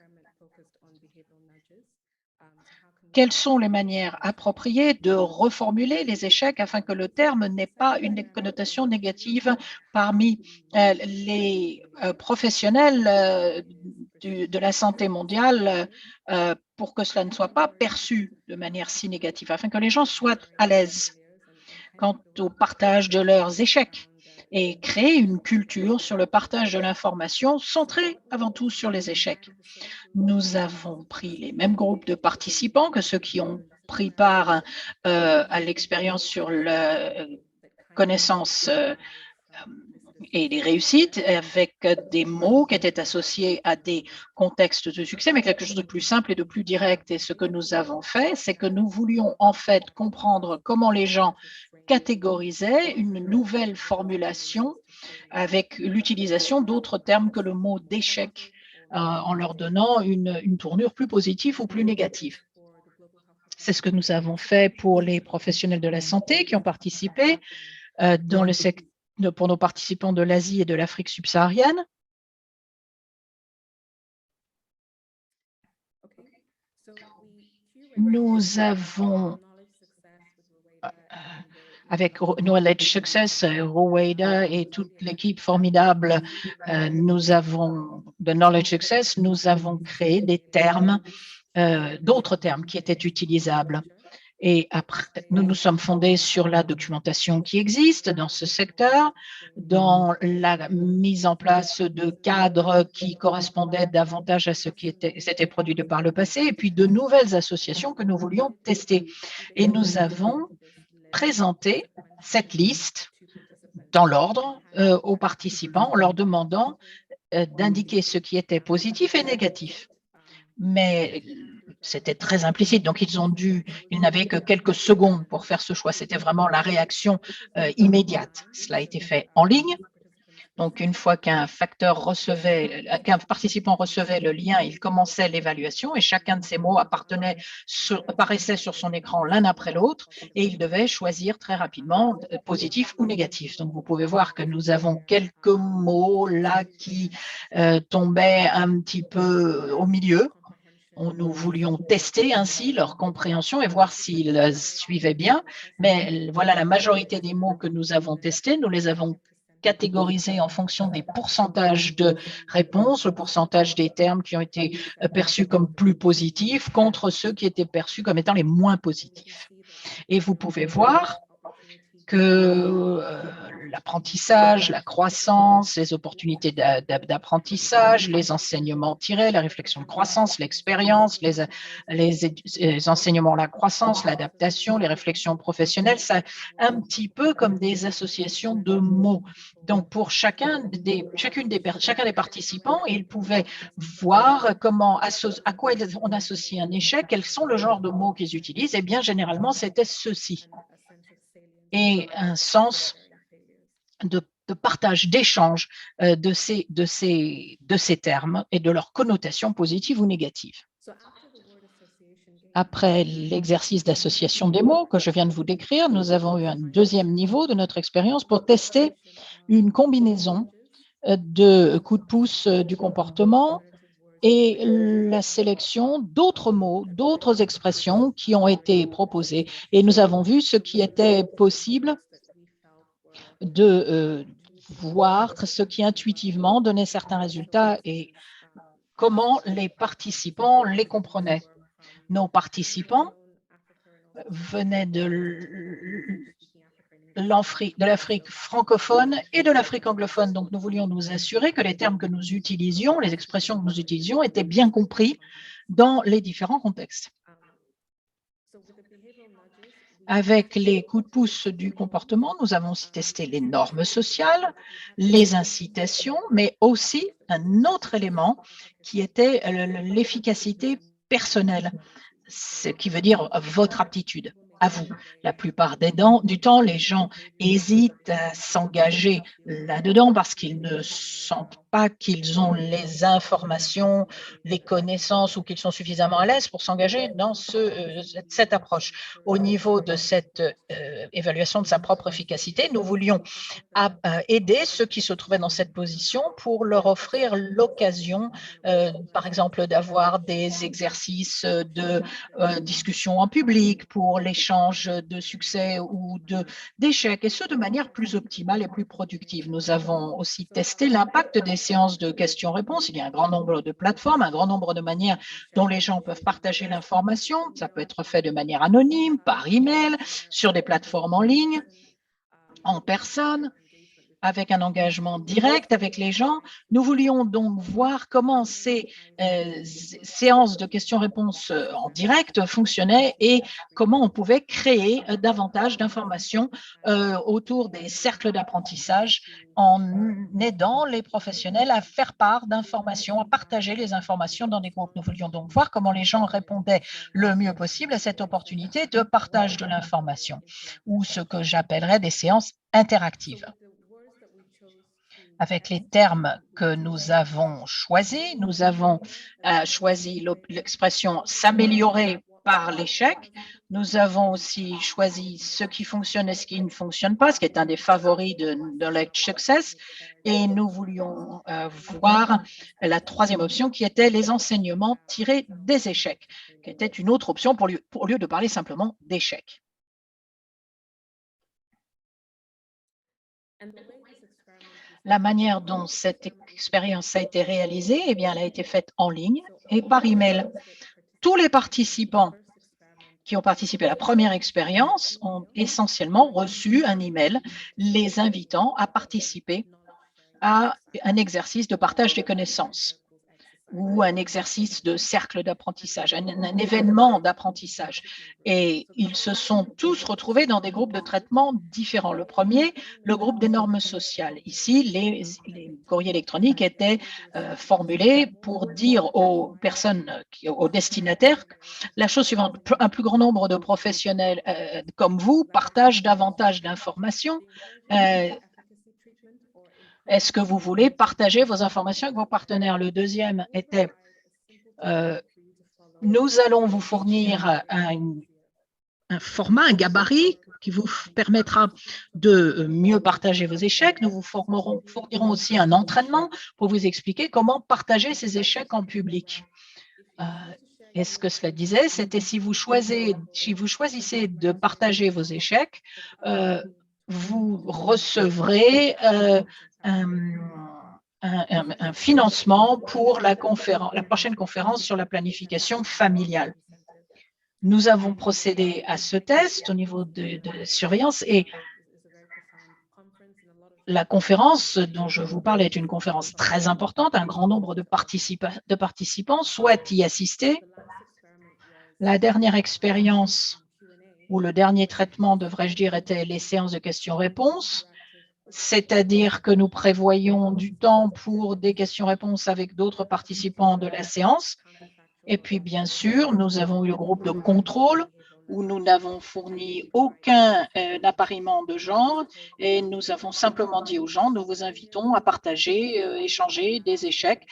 quelles sont les manières appropriées de reformuler les échecs afin que le terme n'ait pas une connotation négative parmi les professionnels de la santé mondiale pour que cela ne soit pas perçu de manière si négative, afin que les gens soient à l'aise quant au partage de leurs échecs et créer une culture sur le partage de l'information centrée avant tout sur les échecs. Nous avons pris les mêmes groupes de participants que ceux qui ont pris part à l'expérience sur la connaissance et les réussites, avec des mots qui étaient associés à des contextes de succès, mais quelque chose de plus simple et de plus direct. Et ce que nous avons fait, c'est que nous voulions en fait comprendre comment les gens catégorisaient une nouvelle formulation avec l'utilisation d'autres termes que le mot d'échec, en leur donnant une tournure plus positive ou plus négative. C'est ce que nous avons fait pour les professionnels de la santé qui ont participé dans le secteur pour nos participants de l'Asie et de l'Afrique subsaharienne. Nous avons, avec Knowledge Success, Roweda et toute l'équipe formidable, de Knowledge Success, nous avons créé des termes, d'autres termes qui étaient utilisables. Et après, nous nous sommes fondés sur la documentation qui existe dans ce secteur, dans la mise en place de cadres qui correspondaient davantage à ce qui s'était produit de par le passé, et puis de nouvelles associations que nous voulions tester. Et nous avons présenté cette liste dans l'ordre aux participants en leur demandant d'indiquer ce qui était positif et négatif. Mais c'était très implicite, donc ils n'avaient que quelques secondes pour faire ce choix. C'était vraiment la réaction immédiate. Cela a été fait en ligne. Donc, une fois qu'un participant recevait le lien, il commençait l'évaluation et chacun de ces mots apparaissait sur son écran l'un après l'autre et il devait choisir très rapidement positif ou négatif. Donc, vous pouvez voir que nous avons quelques mots là qui tombaient un petit peu au milieu. Nous voulions tester ainsi leur compréhension et voir s'ils suivaient bien. Mais voilà, la majorité des mots que nous avons testés, nous les avons catégorisés en fonction des pourcentages de réponses, le pourcentage des termes qui ont été perçus comme plus positifs contre ceux qui étaient perçus comme étant les moins positifs. Et vous pouvez voir que l'apprentissage, la croissance, les opportunités d'apprentissage, les enseignements tirés, la réflexion de croissance, l'expérience, les enseignements, la croissance, l'adaptation, les réflexions professionnelles, c'est un petit peu comme des associations de mots. Donc, pour chacun des participants, ils pouvaient voir à quoi on associe un échec, quels sont le genre de mots qu'ils utilisent. Et bien, généralement, c'était ceci. Et un sens de partage, d'échange de ces termes et de leur connotation positive ou négative. Après l'exercice d'association des mots que je viens de vous décrire, nous avons eu un deuxième niveau de notre expérience pour tester une combinaison de coups de pouce du comportement et la sélection d'autres mots, d'autres expressions qui ont été proposées. Et nous avons vu ce qui était possible de voir ce qui intuitivement donnait certains résultats et comment les participants les comprenaient. Nos participants venaient de l'Afrique francophone et de l'Afrique anglophone. Donc, nous voulions nous assurer que les termes que nous utilisions, les expressions que nous utilisions étaient bien compris dans les différents contextes. Avec les coups de pouce du comportement, nous avons aussi testé les normes sociales, les incitations, mais aussi un autre élément qui était l'efficacité personnelle, ce qui veut dire votre aptitude à vous. La plupart du temps, les gens hésitent à s'engager là-dedans parce qu'ils ne sentent pas qu'ils ont les informations, les connaissances ou qu'ils sont suffisamment à l'aise pour s'engager dans cette approche. Au niveau de cette évaluation de sa propre efficacité, nous voulions aider ceux qui se trouvaient dans cette position pour leur offrir l'occasion, par exemple, d'avoir des exercices de discussion en public pour l'échange de succès ou d'échecs, et ce, de manière plus optimale et plus productive. Nous avons aussi testé l'impact des séances de questions-réponses. Il y a un grand nombre de plateformes, un grand nombre de manières dont les gens peuvent partager l'information. Ça peut être fait de manière anonyme, par email, sur des plateformes en ligne, en personne, avec un engagement direct avec les gens. Nous voulions donc voir comment ces séances de questions-réponses en direct fonctionnaient et comment on pouvait créer davantage d'informations autour des cercles d'apprentissage en aidant les professionnels à faire part d'informations, à partager les informations dans des groupes. Nous voulions donc voir comment les gens répondaient le mieux possible à cette opportunité de partage de l'information, ou ce que j'appellerais des séances interactives. Avec les termes que nous avons choisis, nous avons choisi l'expression « s'améliorer par l'échec ». Nous avons aussi choisi ce qui fonctionne et ce qui ne fonctionne pas, ce qui est un des favoris de Knowledge Success. Et nous voulions voir la troisième option qui était les enseignements tirés des échecs, qui était une autre option au lieu de parler simplement d'échecs. La manière dont cette expérience a été réalisée, eh bien, elle a été faite en ligne et par email. Tous les participants qui ont participé à la première expérience ont essentiellement reçu un email les invitant à participer à un exercice de partage des connaissances ou un exercice de cercle d'apprentissage, un événement d'apprentissage. Et ils se sont tous retrouvés dans des groupes de traitement différents. Le premier, le groupe des normes sociales. Ici, les courriers électroniques étaient formulés pour dire aux personnes, aux destinataires, la chose suivante: un plus grand nombre de professionnels comme vous partagent davantage d'informations. Est-ce que vous voulez partager vos informations avec vos partenaires? Le deuxième était, nous allons vous fournir un format, un gabarit qui vous permettra de mieux partager vos échecs. Nous vous fournirons aussi un entraînement pour vous expliquer comment partager ces échecs en public. Et ce que cela disait, c'était si vous choisissez de partager vos échecs, vous recevrez un financement pour la prochaine conférence sur la planification familiale. Nous avons procédé à ce test au niveau de surveillance et la conférence dont je vous parle est une conférence très importante. Un grand nombre de participants souhaitent y assister. La dernière expérience ou le dernier traitement, devrais-je dire, était les séances de questions-réponses, c'est-à-dire que nous prévoyons du temps pour des questions-réponses avec d'autres participants de la séance. Et puis, bien sûr, nous avons eu le groupe de contrôle où nous n'avons fourni aucun appariement de genre et nous avons simplement dit aux gens, nous vous invitons à partager, échanger des échecs.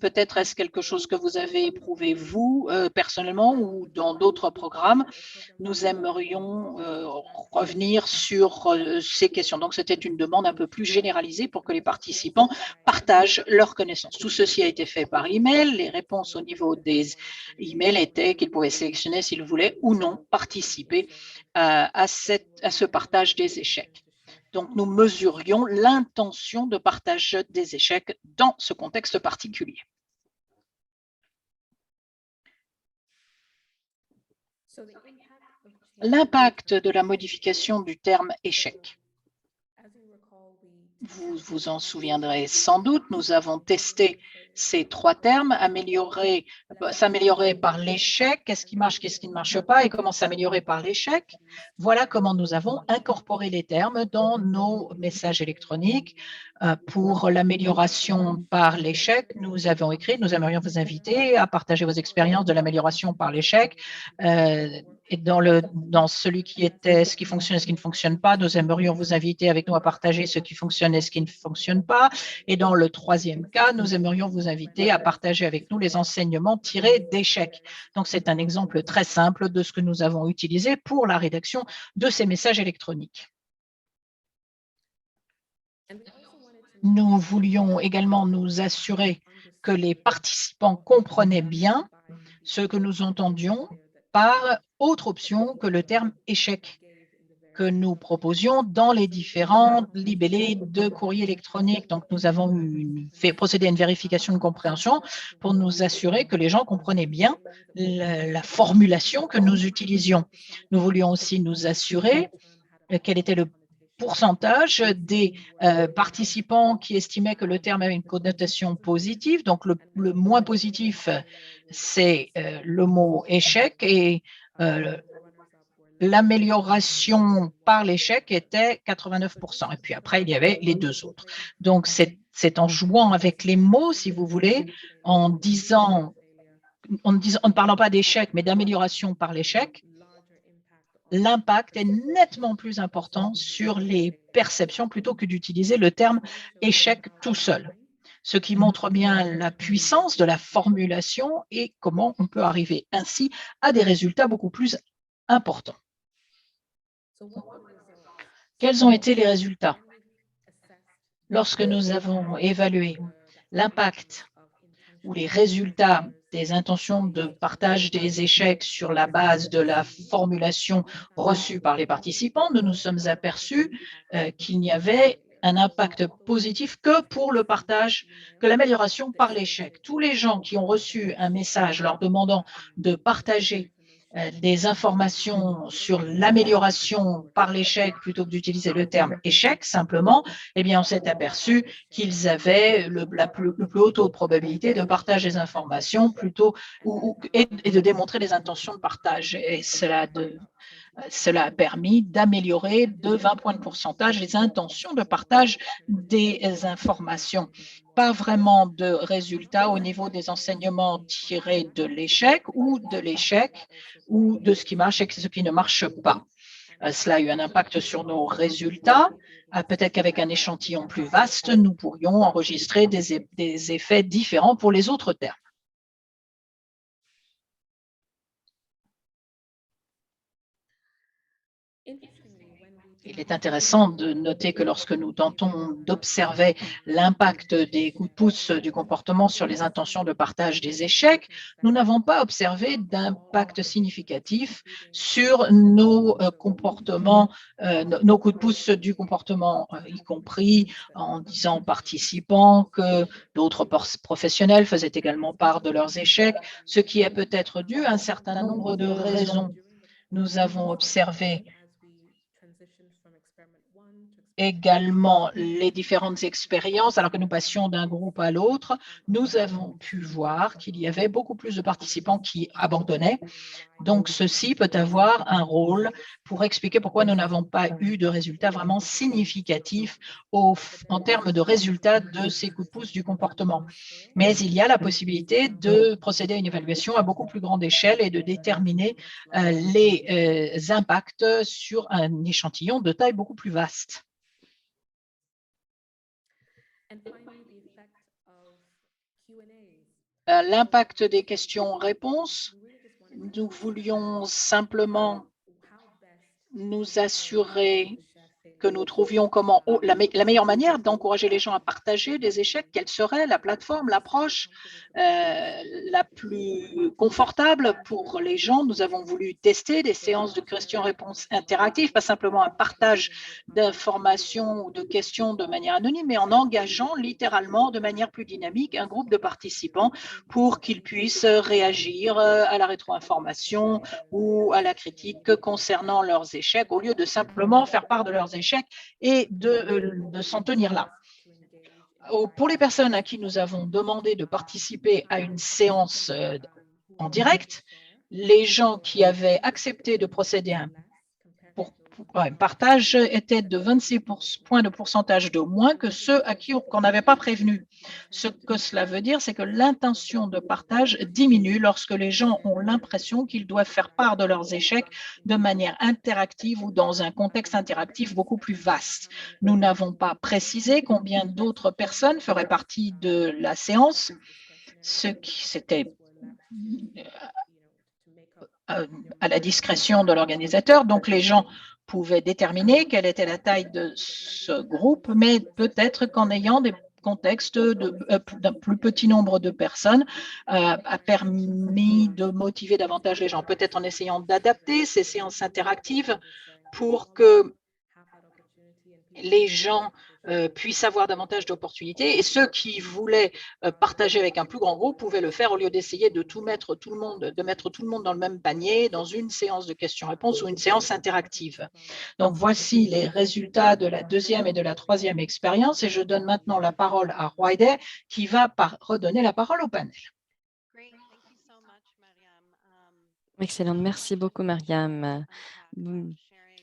Peut-être est-ce quelque chose que vous avez éprouvé vous, personnellement ou dans d'autres programmes. Nous aimerions revenir sur ces questions. Donc, c'était une demande un peu plus généralisée pour que les participants partagent leurs connaissances. Tout ceci a été fait par email. Les réponses au niveau des emails étaient qu'ils pouvaient sélectionner s'ils voulaient ou non participer à ce partage des échecs. Donc, nous mesurions l'intention de partage des échecs dans ce contexte particulier. L'impact de la modification du terme échec. Vous vous en souviendrez sans doute, nous avons testé ces trois termes, s'améliorer par l'échec, qu'est-ce qui marche, qu'est-ce qui ne marche pas et comment s'améliorer par l'échec. Voilà comment nous avons incorporé les termes dans nos messages électroniques. Pour l'amélioration par l'échec, nous avons écrit, nous aimerions vous inviter à partager vos expériences de l'amélioration par l'échec. Et dans celui qui était ce qui fonctionne et ce qui ne fonctionne pas, nous aimerions vous inviter avec nous à partager ce qui fonctionne et ce qui ne fonctionne pas. Et dans le troisième cas, nous aimerions vous inviter à partager avec nous les enseignements tirés d'échecs. Donc, c'est un exemple très simple de ce que nous avons utilisé pour la rédaction de ces messages électroniques. Nous voulions également nous assurer que les participants comprenaient bien ce que nous entendions par autre option que le terme échec que nous proposions dans les différents libellés de courrier électronique. Donc, nous avons procédé à une vérification de compréhension pour nous assurer que les gens comprenaient bien la formulation que nous utilisions. Nous voulions aussi nous assurer quel était le pourcentage des participants qui estimaient que le terme avait une connotation positive. Donc, le moins positif, c'est le mot échec et l'amélioration par l'échec était 89%. Et puis après, il y avait les deux autres. Donc, c'est en jouant avec les mots, si vous voulez, en ne parlant pas d'échec, mais d'amélioration par l'échec, l'impact est nettement plus important sur les perceptions plutôt que d'utiliser le terme échec tout seul. Ce qui montre bien la puissance de la formulation et comment on peut arriver ainsi à des résultats beaucoup plus importants. Quels ont été les résultats? Lorsque nous avons évalué l'impact ou les résultats des intentions de partage des échecs sur la base de la formulation reçue par les participants, nous nous sommes aperçus qu'il n'y avait un impact positif que pour le partage, que l'amélioration par l'échec. Tous les gens qui ont reçu un message leur demandant de partager des informations sur l'amélioration par l'échec plutôt que d'utiliser le terme échec simplement, eh bien, on s'est aperçu qu'ils avaient le plus haut taux de probabilité de partage des informations plutôt et de démontrer les intentions de partage. Et cela a permis d'améliorer de 20 points de pourcentage les intentions de partage des informations. Pas vraiment de résultats au niveau des enseignements tirés de l'échec ou de ce qui marche et ce qui ne marche pas. Cela a eu un impact sur nos résultats. Peut-être qu'avec un échantillon plus vaste, nous pourrions enregistrer des effets différents pour les autres termes. Il est intéressant de noter que lorsque nous tentons d'observer l'impact des coups de pouce du comportement sur les intentions de partage des échecs, nous n'avons pas observé d'impact significatif sur nos comportements, nos coups de pouce du comportement, y compris en disant aux participants que d'autres professionnels faisaient également part de leurs échecs, ce qui est peut-être dû à un certain nombre de raisons. Nous avons observé également les différentes expériences, alors que nous passions d'un groupe à l'autre, nous avons pu voir qu'il y avait beaucoup plus de participants qui abandonnaient. Donc, ceci peut avoir un rôle pour expliquer pourquoi nous n'avons pas eu de résultats vraiment significatifs en termes de résultats de ces coups de pouce du comportement. Mais il y a la possibilité de procéder à une évaluation à beaucoup plus grande échelle et de déterminer les impacts sur un échantillon de taille beaucoup plus vaste. L'impact des questions-réponses, nous voulions simplement nous assurer que nous trouvions comment la meilleure manière d'encourager les gens à partager des échecs, quelle serait la plateforme, l'approche la plus confortable pour les gens. Nous avons voulu tester des séances de questions-réponses interactives, pas simplement un partage d'informations ou de questions de manière anonyme, mais en engageant littéralement de manière plus dynamique un groupe de participants pour qu'ils puissent réagir à la rétro-information ou à la critique concernant leurs échecs, au lieu de simplement faire part de leurs échecs et de s'en tenir là. Pour les personnes à qui nous avons demandé de participer à une séance en direct, les gens qui avaient accepté de procéder à un partage étaient de 26 points de pourcentage de moins que ceux à qui qu'on n'avait pas prévenu. Ce que cela veut dire, c'est que l'intention de partage diminue lorsque les gens ont l'impression qu'ils doivent faire part de leurs échecs de manière interactive ou dans un contexte interactif beaucoup plus vaste. Nous n'avons pas précisé combien d'autres personnes feraient partie de la séance, ce qui c'était à la discrétion de l'organisateur. Donc, les gens pouvaient déterminer quelle était la taille de ce groupe, mais peut-être qu'en ayant des contextes d'un plus petit nombre de personnes a permis de motiver davantage les gens, peut-être en essayant d'adapter ces séances interactives pour que les gens puissent avoir davantage d'opportunités, et ceux qui voulaient partager avec un plus grand groupe pouvaient le faire au lieu d'essayer de mettre tout le monde dans le même panier dans une séance de questions-réponses ou une séance interactive. Donc voici les résultats de la deuxième et de la troisième expérience, et je donne maintenant la parole à Royder qui va redonner la parole au panel. Excellent, merci beaucoup, Mariam.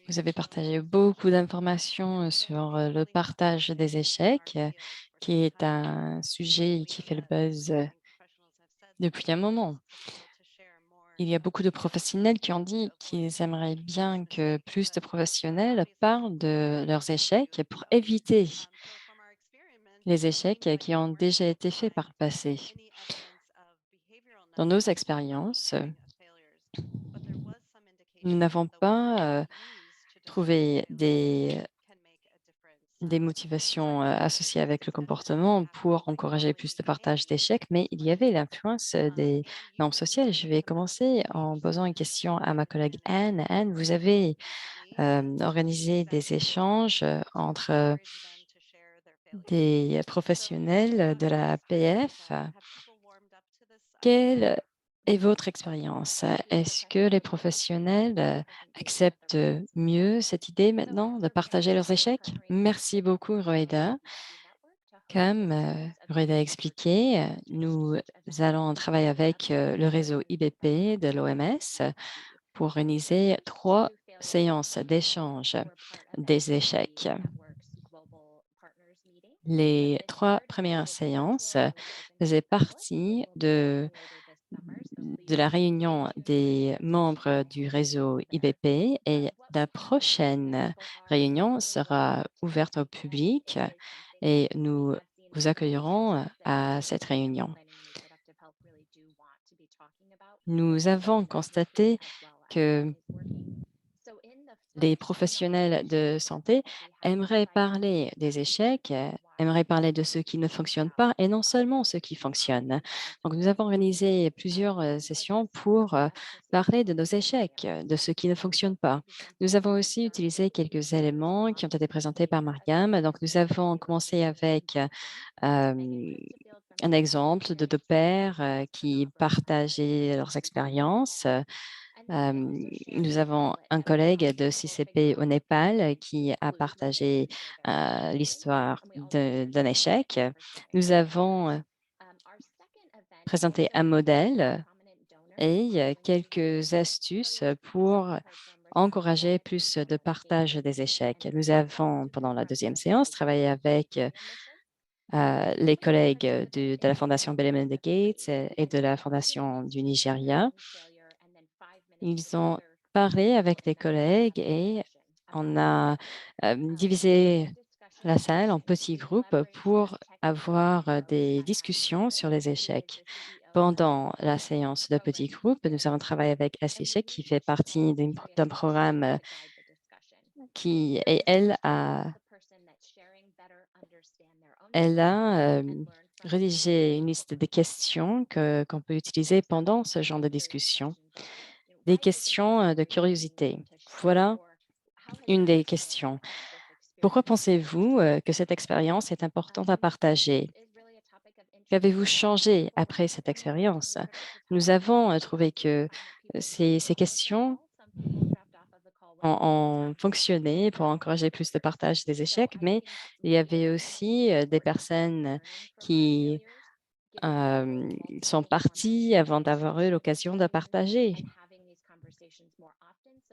Vous avez partagé beaucoup d'informations sur le partage des échecs, qui est un sujet qui fait le buzz depuis un moment. Il y a beaucoup de professionnels qui ont dit qu'ils aimeraient bien que plus de professionnels parlent de leurs échecs pour éviter les échecs qui ont déjà été faits par le passé. Dans nos expériences, nous n'avons pas trouvé des motivations associées avec le comportement pour encourager plus de partage d'échecs, mais il y avait l'influence des normes sociales. Je vais commencer en posant une question à ma collègue Anne. Anne, vous avez organisé des échanges entre des professionnels de la PF. Quelle est votre expérience? Est-ce que les professionnels acceptent mieux cette idée maintenant de partager leurs échecs? Merci beaucoup, Roeda. Comme Roeda a expliqué, nous allons travailler avec le réseau IBP de l'OMS pour organiser 3 séances d'échange des échecs. Les 3 premières séances faisaient partie de la réunion des membres du réseau IBP, et la prochaine réunion sera ouverte au public et nous vous accueillerons à cette réunion. Nous avons constaté que les professionnels de santé aimeraient parler des échecs, aimeraient parler de ce qui ne fonctionne pas et non seulement ce qui fonctionne. Donc, nous avons organisé plusieurs sessions pour parler de nos échecs, de ce qui ne fonctionne pas. Nous avons aussi utilisé quelques éléments qui ont été présentés par Mariam. Donc, nous avons commencé avec un exemple de 2 pairs qui partageaient leurs expériences. Nous avons un collègue de CCP au Népal qui a partagé l'histoire d'un échec. Nous avons présenté un modèle et quelques astuces pour encourager plus de partage des échecs. Nous avons, pendant la deuxième séance, travaillé avec les collègues de la Fondation Bill et Melinda Gates et de la Fondation du Nigeria. Ils ont parlé avec des collègues et on a divisé la salle en petits groupes pour avoir des discussions sur les échecs. Pendant la séance de petits groupes, nous avons travaillé avec Ashley qui fait partie d'un programme et elle a rédigé une liste de questions qu'on peut utiliser pendant ce genre de discussion. Des questions de curiosité. Voilà une des questions. Pourquoi pensez-vous que cette expérience est importante à partager? Qu'avez-vous changé après cette expérience? Nous avons trouvé que ces questions ont fonctionné pour encourager plus de partage des échecs, mais il y avait aussi des personnes qui sont parties avant d'avoir eu l'occasion de partager.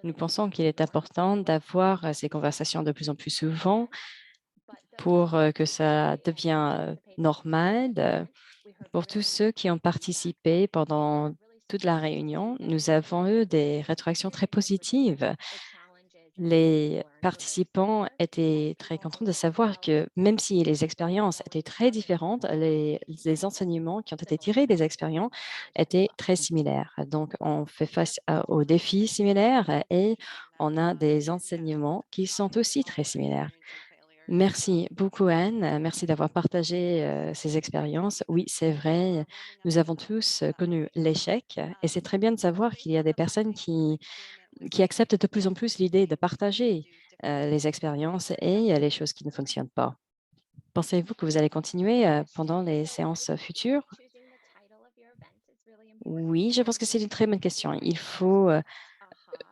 Nous pensons qu'il est important d'avoir ces conversations de plus en plus souvent pour que ça devienne normal. Pour tous ceux qui ont participé pendant toute la réunion, nous avons eu des rétroactions très positives. Les participants étaient très contents de savoir que même si les expériences étaient très différentes, les enseignements qui ont été tirés des expériences étaient très similaires. Donc, on fait face aux défis similaires et on a des enseignements qui sont aussi très similaires. Merci beaucoup, Anne. Merci d'avoir partagé ces expériences. Oui, c'est vrai, nous avons tous connu l'échec et c'est très bien de savoir qu'il y a des personnes qui acceptent de plus en plus l'idée de partager les expériences et les choses qui ne fonctionnent pas. Pensez-vous que vous allez continuer pendant les séances futures? Oui, je pense que c'est une très bonne question. Il faut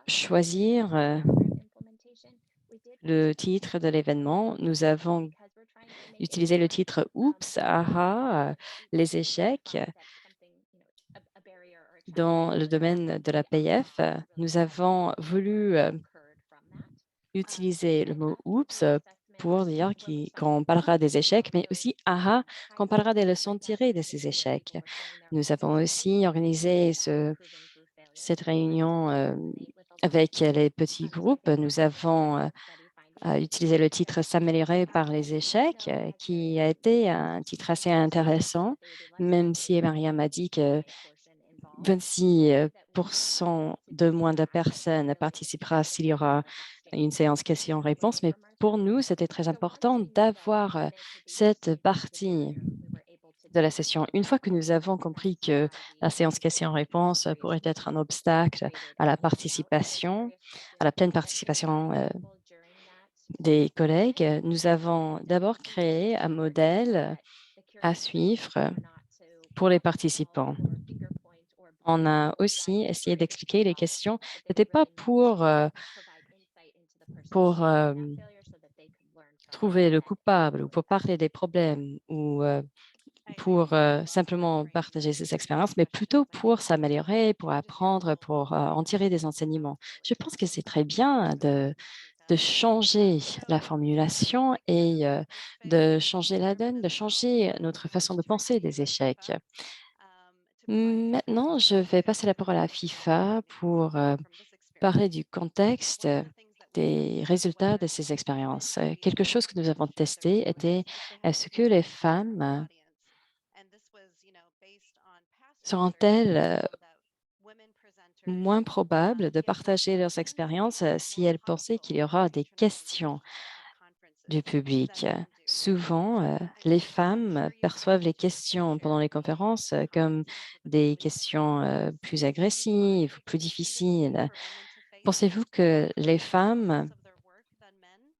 choisir le titre de l'événement. Nous avons utilisé le titre Oups, aha, les échecs. Dans le domaine de la PF, nous avons voulu utiliser le mot oups pour dire qu'on parlera des échecs, mais aussi aha, qu'on parlera des leçons tirées de ces échecs. Nous avons aussi organisé cette réunion avec les petits groupes. Nous avons utilisé le titre S'améliorer par les échecs, qui a été un titre assez intéressant, même si Maria m'a dit que 26 de moins de personnes participera s'il y aura une séance questions-réponses. Mais pour nous, c'était très important d'avoir cette partie de la session. Une fois que nous avons compris que la séance questions-réponses pourrait être un obstacle à la participation, à la pleine participation des collègues, nous avons d'abord créé un modèle à suivre pour les participants. On a aussi essayé d'expliquer les questions. Ce n'était pas pour trouver le coupable ou pour parler des problèmes ou pour simplement partager ses expériences, mais plutôt pour s'améliorer, pour apprendre, pour en tirer des enseignements. Je pense que c'est très bien de changer la formulation et de changer la donne, de changer notre façon de penser des échecs. Maintenant, je vais passer la parole à FIFA pour parler du contexte des résultats de ces expériences. Quelque chose que nous avons testé était, est-ce que les femmes seront-elles moins probables de partager leurs expériences si elles pensaient qu'il y aura des questions du public? Souvent, les femmes perçoivent les questions pendant les conférences comme des questions plus agressives, plus difficiles. Pensez-vous que les femmes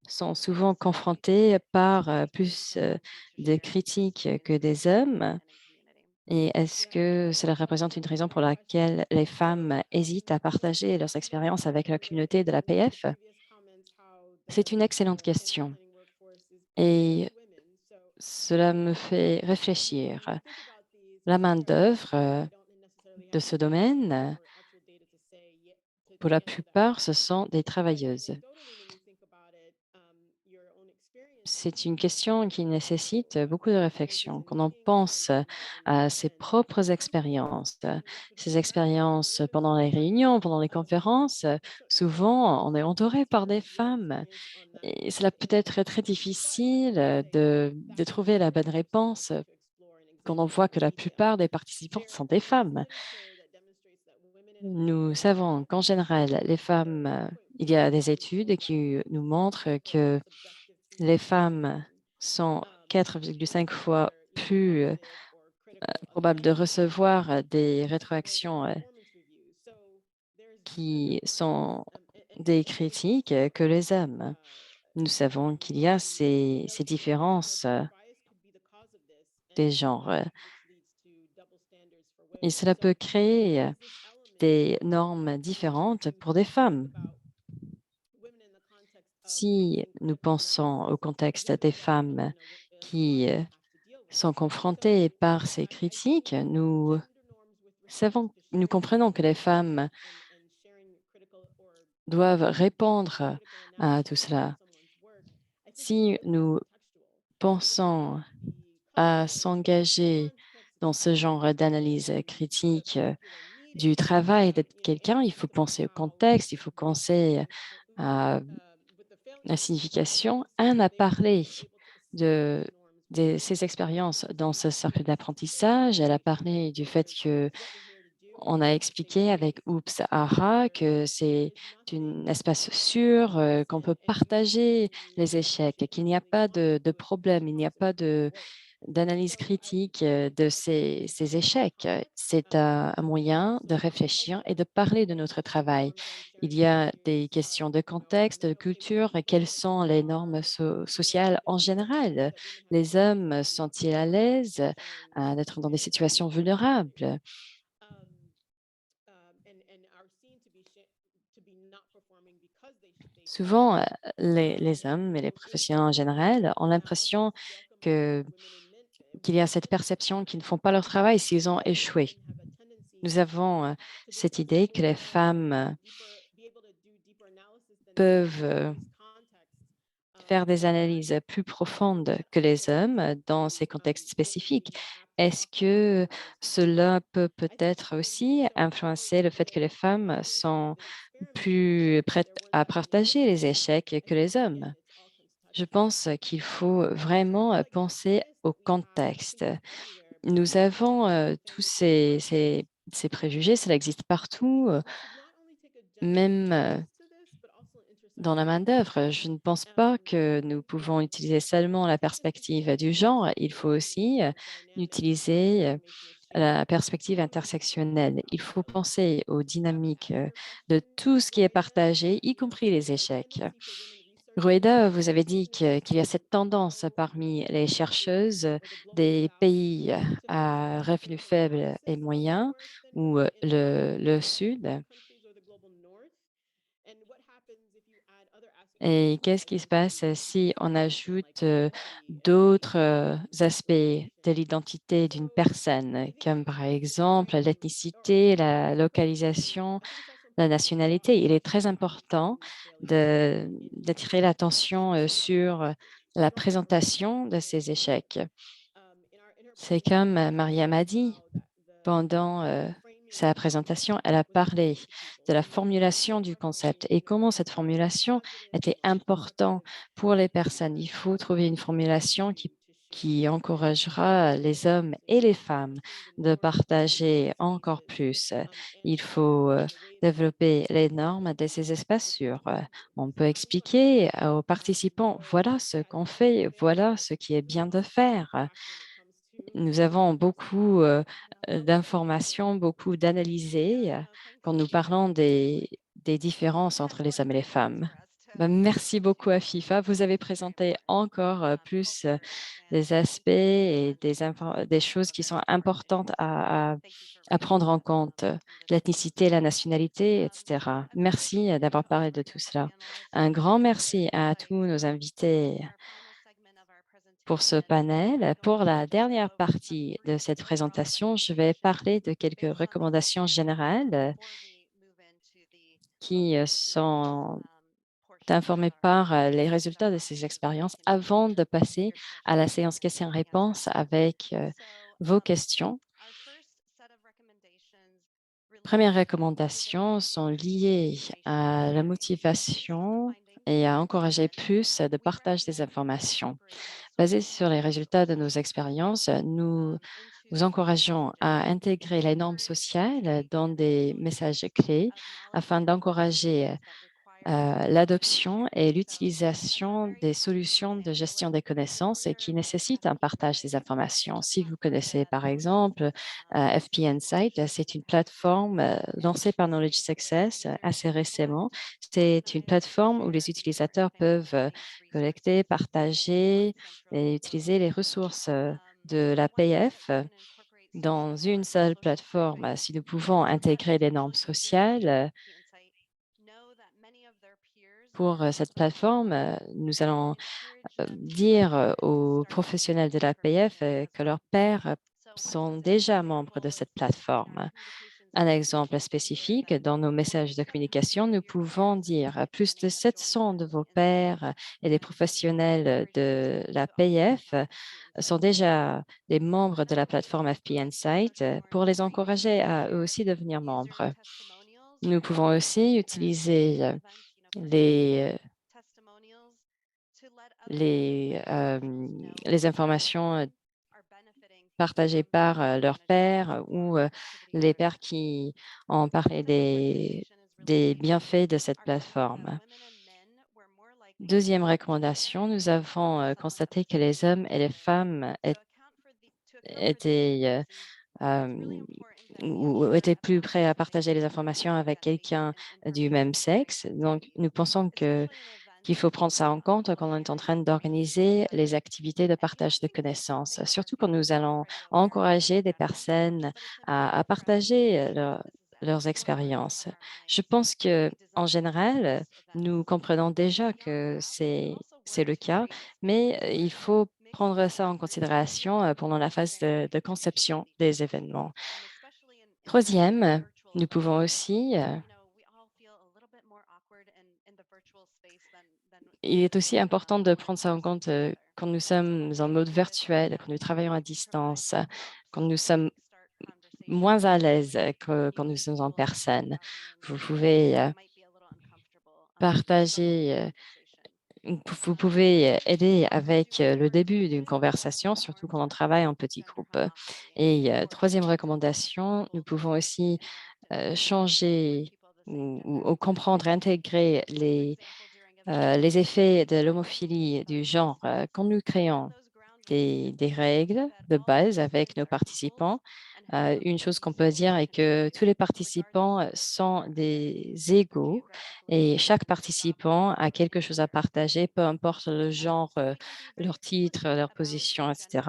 sont souvent confrontées par plus de critiques que des hommes? Et est-ce que cela représente une raison pour laquelle les femmes hésitent à partager leurs expériences avec la communauté de la PF? C'est une excellente question et cela me fait réfléchir. La main-d'œuvre de ce domaine, pour la plupart, ce sont des travailleuses. C'est une question qui nécessite beaucoup de réflexion. Quand on pense à ses propres expériences, ces expériences pendant les réunions, pendant les conférences, souvent on est entouré par des femmes et cela peut être très difficile de trouver la bonne réponse quand on voit que la plupart des participants sont des femmes. Nous savons qu'en général, les femmes, il y a des études qui nous montrent que les femmes sont 4,5 fois plus probables de recevoir des rétroactions qui sont des critiques que les hommes. Nous savons qu'il y a ces différences des genres et cela peut créer des normes différentes pour des femmes. Si nous pensons au contexte des femmes qui sont confrontées par ces critiques, nous comprenons que les femmes doivent répondre à tout cela. Si nous pensons à s'engager dans ce genre d'analyse critique du travail de quelqu'un, il faut penser au contexte, il faut penser à la signification. Anne a parlé de ses expériences dans ce cercle d'apprentissage. Elle a parlé du fait que on a expliqué avec Oops Ara que c'est un espace sûr, qu'on peut partager les échecs, qu'il n'y a pas de problème, il n'y a pas d'analyse critique de ces échecs. C'est un moyen de réfléchir et de parler de notre travail. Il y a des questions de contexte, de culture, et quelles sont les normes sociales en général. Les hommes sont-ils à l'aise d'être dans des situations vulnérables? Souvent, les hommes et les professionnels en général ont l'impression que qu'il y a cette perception qu'ils ne font pas leur travail s'ils ont échoué. Nous avons cette idée que les femmes peuvent faire des analyses plus profondes que les hommes dans ces contextes spécifiques. Est-ce que cela peut peut-être aussi influencer le fait que les femmes sont plus prêtes à partager les échecs que les hommes? Je pense qu'il faut vraiment penser au contexte. Nous avons tous ces préjugés, cela existe partout, même dans la main-d'œuvre. Je ne pense pas que nous pouvons utiliser seulement la perspective du genre. Il faut aussi utiliser la perspective intersectionnelle. Il faut penser aux dynamiques de tout ce qui est partagé, y compris les échecs. Rueda, vous avez dit qu'il y a cette tendance parmi les chercheuses des pays à revenus faibles et moyens ou le Sud. Et qu'est-ce qui se passe si on ajoute d'autres aspects de l'identité d'une personne, comme par exemple l'ethnicité, la localisation, la nationalité? Il est très important d'attirer l'attention sur la présentation de ces échecs. C'est comme Mariam a dit pendant sa présentation, elle a parlé de la formulation du concept et comment cette formulation était importante pour les personnes. Il faut trouver une formulation qui encouragera les hommes et les femmes de partager encore plus. Il faut développer les normes de ces espaces sûrs. On peut expliquer aux participants, voilà ce qu'on fait, voilà ce qui est bien de faire. Nous avons beaucoup d'informations, beaucoup d'analysés quand nous parlons des différences entre les hommes et les femmes. Ben, merci beaucoup à FIFA. Vous avez présenté encore plus des aspects et des choses qui sont importantes à prendre en compte, l'ethnicité, la nationalité, etc. Merci d'avoir parlé de tout cela. Un grand merci à tous nos invités pour ce panel. Pour la dernière partie de cette présentation, je vais parler de quelques recommandations générales qui sont informées par les résultats de ces expériences avant de passer à la séance questions-réponses avec vos questions. Premières recommandations sont liées à la motivation et à encourager plus de partage des informations. Basé sur les résultats de nos expériences, nous vous encourageons à intégrer les normes sociales dans des messages clés afin d'encourager l'adoption et l'utilisation des solutions de gestion des connaissances et qui nécessitent un partage des informations. Si vous connaissez par exemple FP Insight, c'est une plateforme lancée par Knowledge Success assez récemment. C'est une plateforme où les utilisateurs peuvent collecter, partager et utiliser les ressources de la PF dans une seule plateforme. Si nous pouvons intégrer les normes sociales, Pour cette plateforme, nous allons dire aux professionnels de l'APF que leurs pairs sont déjà membres de cette plateforme. Un exemple spécifique, dans nos messages de communication, nous pouvons dire plus de 700 de vos pairs et les professionnels de l'APF sont déjà des membres de la plateforme FP Insight pour les encourager à eux aussi devenir membres. Nous pouvons aussi utiliser les, les informations partagées par leurs pairs ou les pairs qui ont parlé des bienfaits de cette plateforme. Deuxième recommandation, nous avons constaté que les hommes et les femmes étaient ou étaient plus prêts à partager les informations avec quelqu'un du même sexe. Donc, nous pensons qu'il faut prendre ça en compte quand on est en train d'organiser les activités de partage de connaissances, surtout quand nous allons encourager des personnes à partager leurs expériences. Je pense que en général, nous comprenons déjà que c'est le cas, mais il faut prendre ça en considération pendant la phase de conception des événements. Troisième, nous pouvons aussi il est aussi important de prendre ça en compte quand nous sommes en mode virtuel, quand nous travaillons à distance, quand nous sommes moins à l'aise que quand nous sommes en personne. Vous pouvez partager, vous pouvez aider avec le début d'une conversation, surtout quand on travaille en petits groupes. Et troisième recommandation, nous pouvons aussi changer ou comprendre, intégrer les effets de l'homophilie du genre quand nous créons des règles de base avec nos participants. Une chose qu'on peut dire est que tous les participants sont des égaux et chaque participant a quelque chose à partager, peu importe le genre, leur titre, leur position, etc.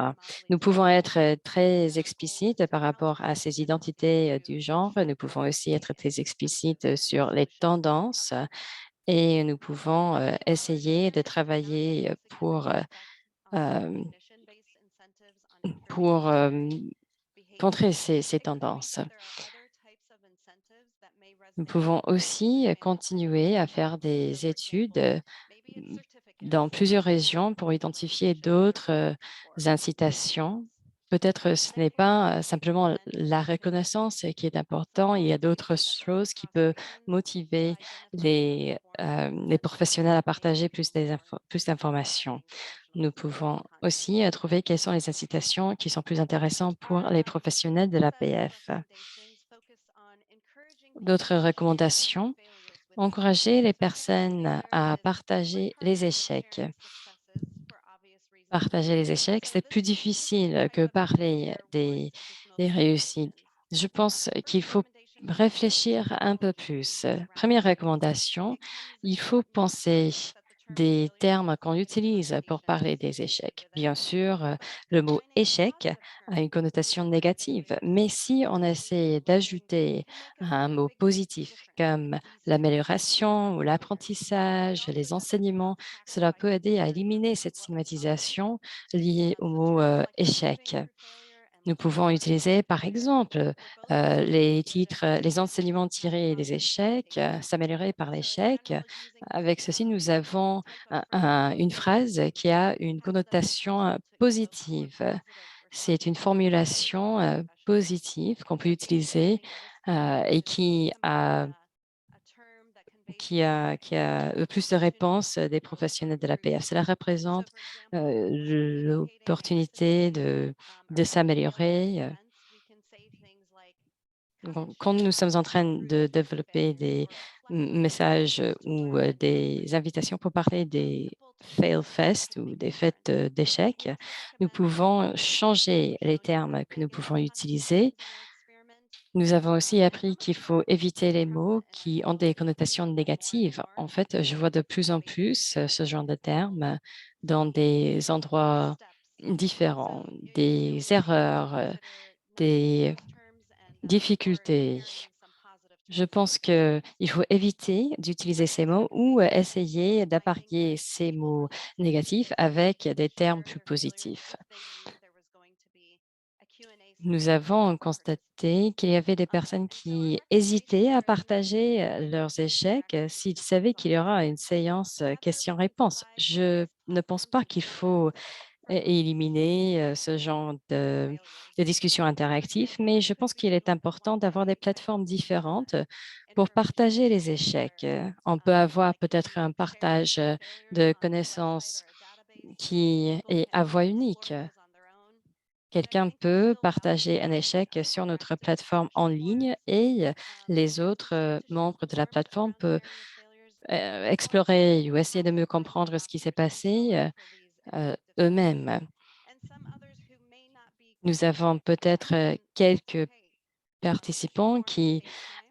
Nous pouvons être très explicites par rapport à ces identités du genre. Nous pouvons aussi être très explicites sur les tendances et nous pouvons essayer de travailler euh, pour contrer ces tendances. Nous pouvons aussi continuer à faire des études dans plusieurs régions pour identifier d'autres incitations. Peut-être ce n'est pas simplement la reconnaissance qui est important, il y a d'autres choses qui peuvent motiver les professionnels à partager plus d'informations. Nous pouvons aussi trouver quelles sont les incitations qui sont plus intéressantes pour les professionnels de l'APF. D'autres recommandations, encourager les personnes à partager les échecs. Partager les échecs, c'est plus difficile que parler des réussites. Je pense qu'il faut réfléchir un peu plus. Première recommandation, il faut penser des termes qu'on utilise pour parler des échecs. Bien sûr, le mot échec a une connotation négative, mais si on essaie d'ajouter un mot positif comme l'amélioration ou l'apprentissage, les enseignements, cela peut aider à éliminer cette stigmatisation liée au mot échec. Nous pouvons utiliser, par exemple, les titres, les enseignements tirés des échecs, s'améliorer par l'échec. Avec ceci, nous avons une phrase qui a une connotation positive. C'est une formulation positive qu'on peut utiliser et qui a le plus de réponses des professionnels de l'APF. Cela représente l'opportunité de s'améliorer. Quand nous sommes en train de développer des messages ou des invitations pour parler des fail fest ou des fêtes d'échecs, nous pouvons changer les termes que nous pouvons utiliser. Nous avons aussi appris qu'il faut éviter les mots qui ont des connotations négatives. En fait, je vois de plus en plus ce genre de termes dans des endroits différents, des erreurs, des difficultés. Je pense qu'il faut éviter d'utiliser ces mots ou essayer d'apparier ces mots négatifs avec des termes plus positifs. Nous avons constaté qu'il y avait des personnes qui hésitaient à partager leurs échecs s'ils savaient qu'il y aura une séance questions-réponses. Je ne pense pas qu'il faut éliminer ce genre de discussions interactives, mais je pense qu'il est important d'avoir des plateformes différentes pour partager les échecs. On peut avoir peut-être un partage de connaissances qui est à voix unique. Quelqu'un peut partager un échec sur notre plateforme en ligne et les autres membres de la plateforme peuvent explorer ou essayer de mieux comprendre ce qui s'est passé eux-mêmes. Nous avons peut-être quelques participants qui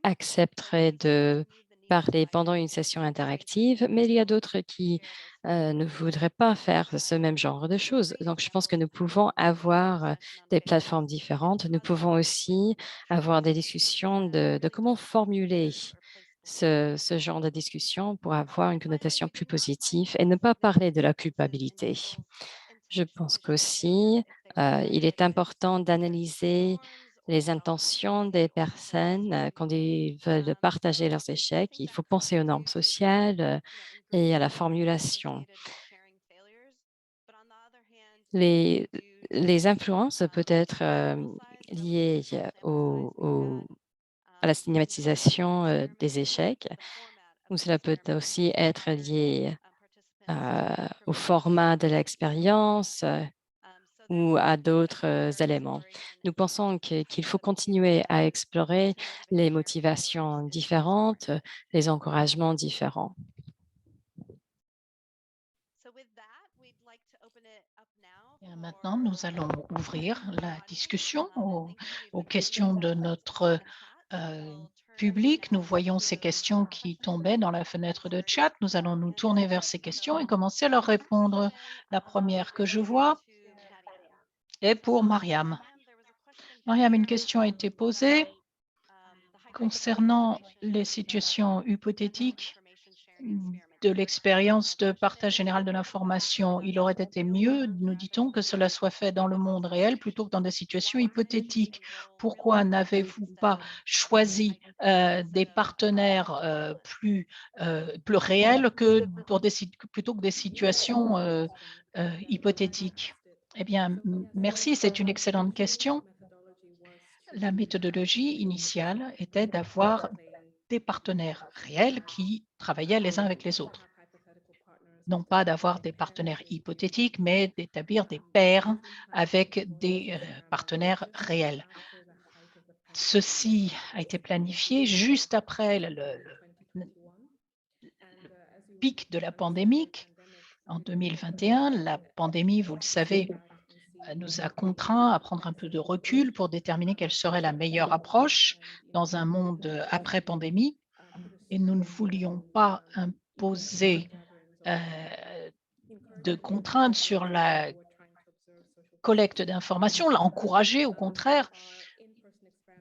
accepteraient de parler pendant une session interactive, mais il y a d'autres qui ne voudraient pas faire ce même genre de choses. Donc, je pense que nous pouvons avoir des plateformes différentes. Nous pouvons aussi avoir des discussions de comment formuler ce genre de discussion pour avoir une connotation plus positive et ne pas parler de la culpabilité. Je pense qu'aussi, il est important d'analyser les intentions des personnes quand ils veulent partager leurs échecs. Il faut penser aux normes sociales et à la formulation. Les, les influences peuvent être liées à la stigmatisation des échecs, ou cela peut aussi être lié au format de l'expérience, ou à d'autres éléments. Nous pensons qu'il faut continuer à explorer les motivations différentes, les encouragements différents. Bien, maintenant, nous allons ouvrir la discussion aux questions de notre euh, public. Nous voyons ces questions qui tombaient dans la fenêtre de chat. Nous allons nous tourner vers ces questions et commencer à leur répondre. La première que je vois est pour Mariam. Mariam, une question a été posée concernant les situations hypothétiques de l'expérience de partage général de l'information. Il aurait été mieux, nous dit-on, que cela soit fait dans le monde réel plutôt que dans des situations hypothétiques. Pourquoi n'avez-vous pas choisi des partenaires plus réels que plutôt que des situations hypothétiques? Eh bien, merci, c'est une excellente question. La méthodologie initiale était d'avoir des partenaires réels qui travaillaient les uns avec les autres. Non pas d'avoir des partenaires hypothétiques, mais d'établir des pairs avec des partenaires réels. Ceci a été planifié juste après le pic de la pandémie en 2021. La pandémie, vous le savez, nous a contraints à prendre un peu de recul pour déterminer quelle serait la meilleure approche dans un monde après pandémie. Et nous ne voulions pas imposer de contraintes sur la collecte d'informations, l'encourager au contraire.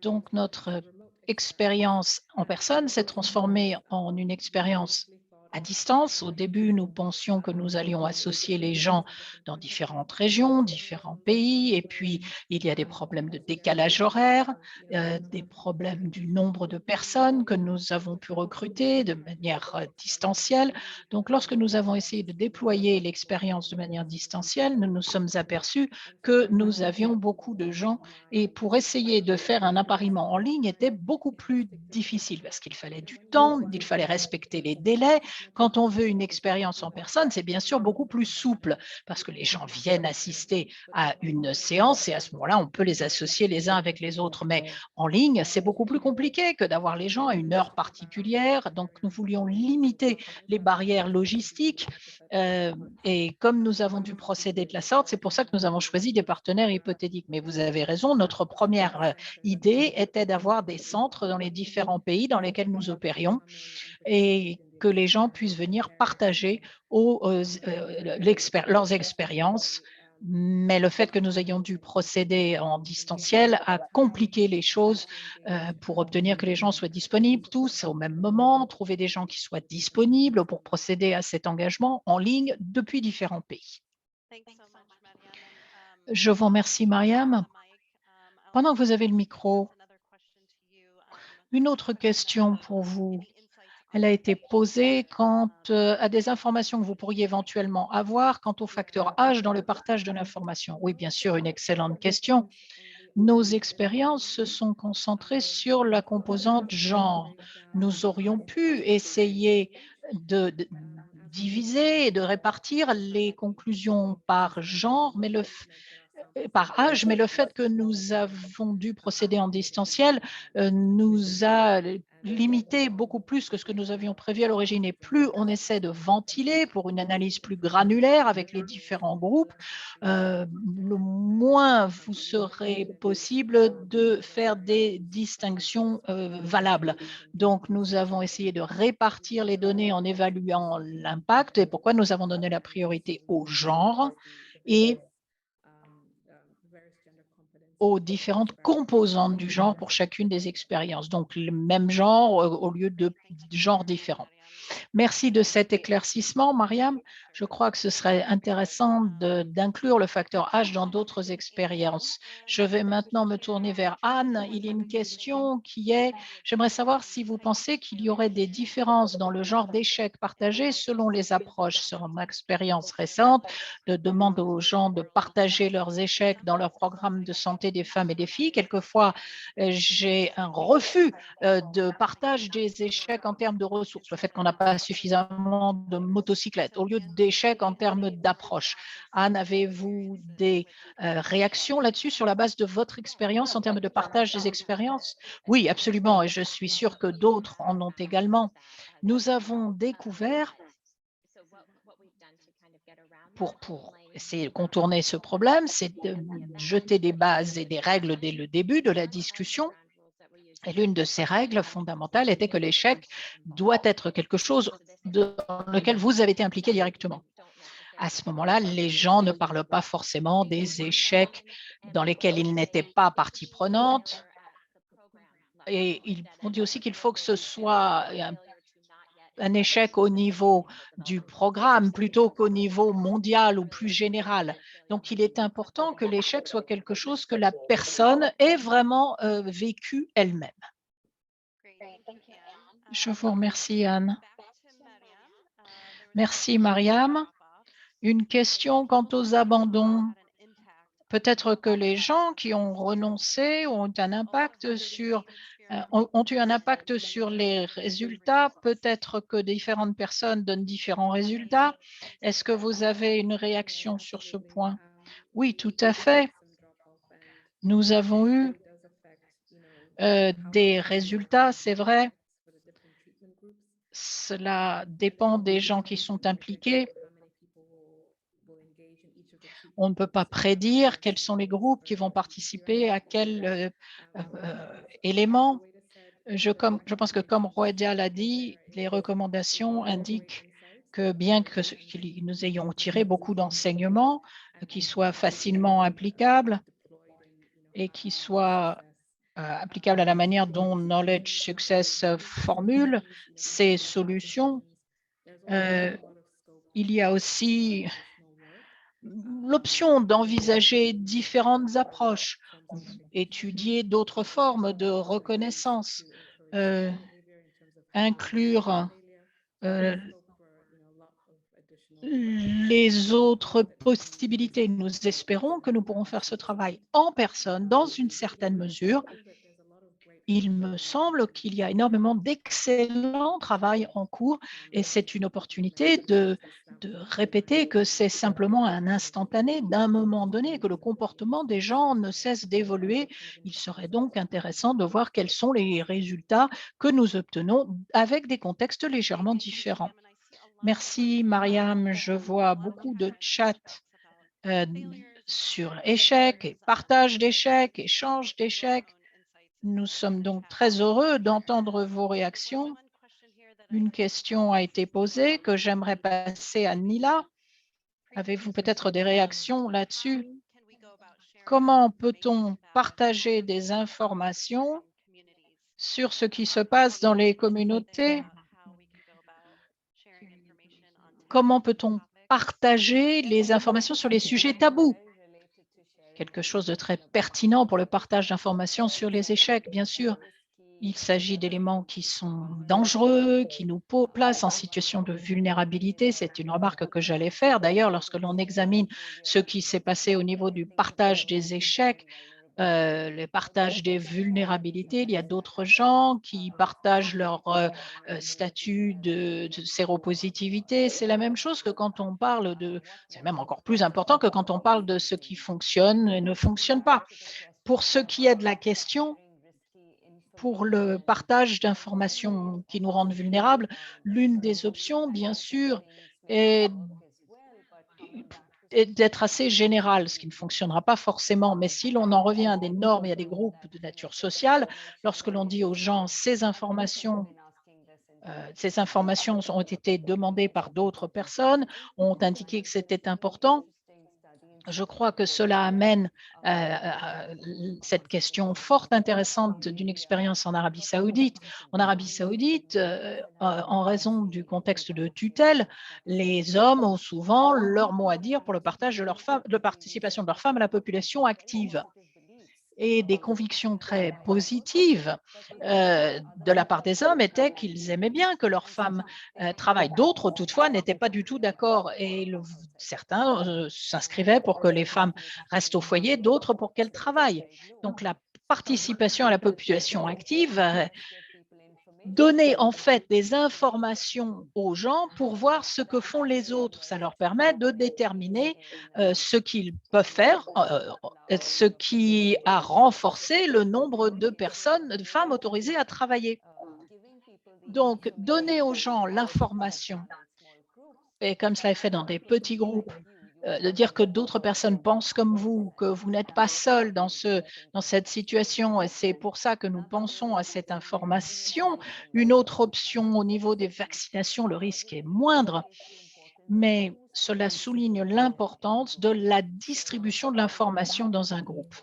Donc notre expérience en personne s'est transformée en une expérience à distance. Au début, nous pensions que nous allions associer les gens dans différentes régions, différents pays, et puis il y a des problèmes de décalage horaire, des problèmes du nombre de personnes que nous avons pu recruter de manière distancielle. Donc, lorsque nous avons essayé de déployer l'expérience de manière distancielle, nous nous sommes aperçus que nous avions beaucoup de gens et pour essayer de faire un appariement en ligne était beaucoup plus difficile parce qu'il fallait du temps, il fallait respecter les délais. Quand on veut une expérience en personne, c'est bien sûr beaucoup plus souple parce que les gens viennent assister à une séance et à ce moment-là, on peut les associer les uns avec les autres. Mais en ligne, c'est beaucoup plus compliqué que d'avoir les gens à une heure particulière. Donc, nous voulions limiter les barrières logistiques et comme nous avons dû procéder de la sorte, c'est pour ça que nous avons choisi des partenaires hypothétiques. Mais vous avez raison, notre première idée était d'avoir des centres dans les différents pays dans lesquels nous opérions et que les gens puissent venir partager leurs expériences Mais le fait que nous ayons dû procéder en distanciel a compliqué les choses pour obtenir que les gens soient disponibles tous au même moment, trouver des gens qui soient disponibles pour procéder à cet engagement en ligne depuis différents pays. Je vous remercie, Mariam. Pendant que vous avez le micro, une autre question pour vous. Elle a été posée quant à des informations que vous pourriez éventuellement avoir quant au facteur âge dans le partage de l'information. Oui, bien sûr, une excellente question. Nos expériences se sont concentrées sur la composante genre. Nous aurions pu essayer de diviser et de répartir les conclusions par genre, mais par âge, mais le fait que nous avons dû procéder en distanciel nous a limité beaucoup plus que ce que nous avions prévu à l'origine. Et plus on essaie de ventiler pour une analyse plus granulaire avec les différents groupes, le moins vous serez possible de faire des distinctions valables. Donc, nous avons essayé de répartir les données en évaluant l'impact et pourquoi nous avons donné la priorité au genre et aux différentes composantes du genre pour chacune des expériences. Donc, le même genre au lieu de genres différents. Merci de cet éclaircissement, Mariam. Je crois que ce serait intéressant d'inclure le facteur âge dans d'autres expériences. Je vais maintenant me tourner vers Anne. Il y a une question qui est, j'aimerais savoir si vous pensez qu'il y aurait des différences dans le genre d'échecs partagés selon les approches. Sur mon expérience récente, de demande aux gens de partager leurs échecs dans leur programme de santé des femmes et des filles. Quelquefois, j'ai un refus de partage des échecs en termes de ressources, le fait qu'on n'a pas suffisamment de motocyclettes, au lieu d'échecs en termes d'approche. Anne, avez-vous des réactions là-dessus sur la base de votre expérience en termes de partage des expériences? Oui, absolument, et je suis sûre que d'autres en ont également. Nous avons découvert, pour essayer de contourner ce problème, c'est de jeter des bases et des règles dès le début de la discussion. Et l'une de ces règles fondamentales était que l'échec doit être quelque chose dans lequel vous avez été impliqué directement. À ce moment-là, les gens ne parlent pas forcément des échecs dans lesquels ils n'étaient pas partie prenante. Et on dit aussi qu'il faut que ce soit un échec au niveau du programme plutôt qu'au niveau mondial ou plus général. Donc, il est important que l'échec soit quelque chose que la personne ait vraiment vécu elle-même. Je vous remercie, Anne. Merci, Mariam. Une question quant aux abandons. Peut-être que les gens qui ont renoncé ont eu un impact sur les résultats. Peut-être que différentes personnes donnent différents résultats. Est-ce que vous avez une réaction sur ce point? Oui, tout à fait. Nous avons eu des résultats, c'est vrai. Cela dépend des gens qui sont impliqués. On ne peut pas prédire quels sont les groupes qui vont participer à quel élément. Je pense que comme Roedia l'a dit, les recommandations indiquent que bien que nous ayons tiré beaucoup d'enseignements qui soient facilement applicables et qui soient applicables à la manière dont Knowledge Success formule ces solutions, il y a aussi l'option d'envisager différentes approches, étudier d'autres formes de reconnaissance, inclure les autres possibilités. Nous espérons que nous pourrons faire ce travail en personne dans une certaine mesure. Il me semble qu'il y a énormément d'excellent travail en cours et c'est une opportunité de répéter que c'est simplement un instantané d'un moment donné, que le comportement des gens ne cesse d'évoluer. Il serait donc intéressant de voir quels sont les résultats que nous obtenons avec des contextes légèrement différents. Merci, Mariam. Je vois beaucoup de chats sur échecs et partage d'échecs, échange d'échecs. Nous sommes donc très heureux d'entendre vos réactions. Une question a été posée que j'aimerais passer à Nila. Avez-vous peut-être des réactions là-dessus? Comment peut-on partager des informations sur ce qui se passe dans les communautés? Comment peut-on partager les informations sur les sujets tabous? Quelque chose de très pertinent pour le partage d'informations sur les échecs, bien sûr. Il s'agit d'éléments qui sont dangereux, qui nous placent en situation de vulnérabilité. C'est une remarque que j'allais faire. D'ailleurs, lorsque l'on examine ce qui s'est passé au niveau du partage des échecs, le partage des vulnérabilités, il y a d'autres gens qui partagent leur statut de séropositivité. C'est la même chose que quand on parle c'est même encore plus important que quand on parle de ce qui fonctionne et ne fonctionne pas. Pour ce qui est de la question, pour le partage d'informations qui nous rendent vulnérables, l'une des options, bien sûr, est d'être assez général, ce qui ne fonctionnera pas forcément. Mais si l'on en revient à des normes et à des groupes de nature sociale, lorsque l'on dit aux gens ces informations ont été demandées par d'autres personnes, ont indiqué que c'était important, je crois que cela amène cette question fort intéressante d'une expérience en Arabie Saoudite. En Arabie Saoudite, en raison du contexte de tutelle, les hommes ont souvent leur mot à dire pour le partage de de participation de leurs femmes à la population active. Et des convictions très positives de la part des hommes étaient qu'ils aimaient bien que leurs femmes travaillent. D'autres, toutefois, n'étaient pas du tout d'accord et certains s'inscrivaient pour que les femmes restent au foyer, d'autres pour qu'elles travaillent. Donc, la participation à la population active donner en fait des informations aux gens pour voir ce que font les autres. Ça leur permet de déterminer ce qu'ils peuvent faire, ce qui a renforcé le nombre de personnes, de femmes autorisées à travailler. Donc, donner aux gens l'information, et comme cela est fait dans des petits groupes, de dire que d'autres personnes pensent comme vous, que vous n'êtes pas seul dans cette situation. Et c'est pour ça que nous pensons à cette information. Une autre option au niveau des vaccinations, le risque est moindre, mais cela souligne l'importance de la distribution de l'information dans un groupe.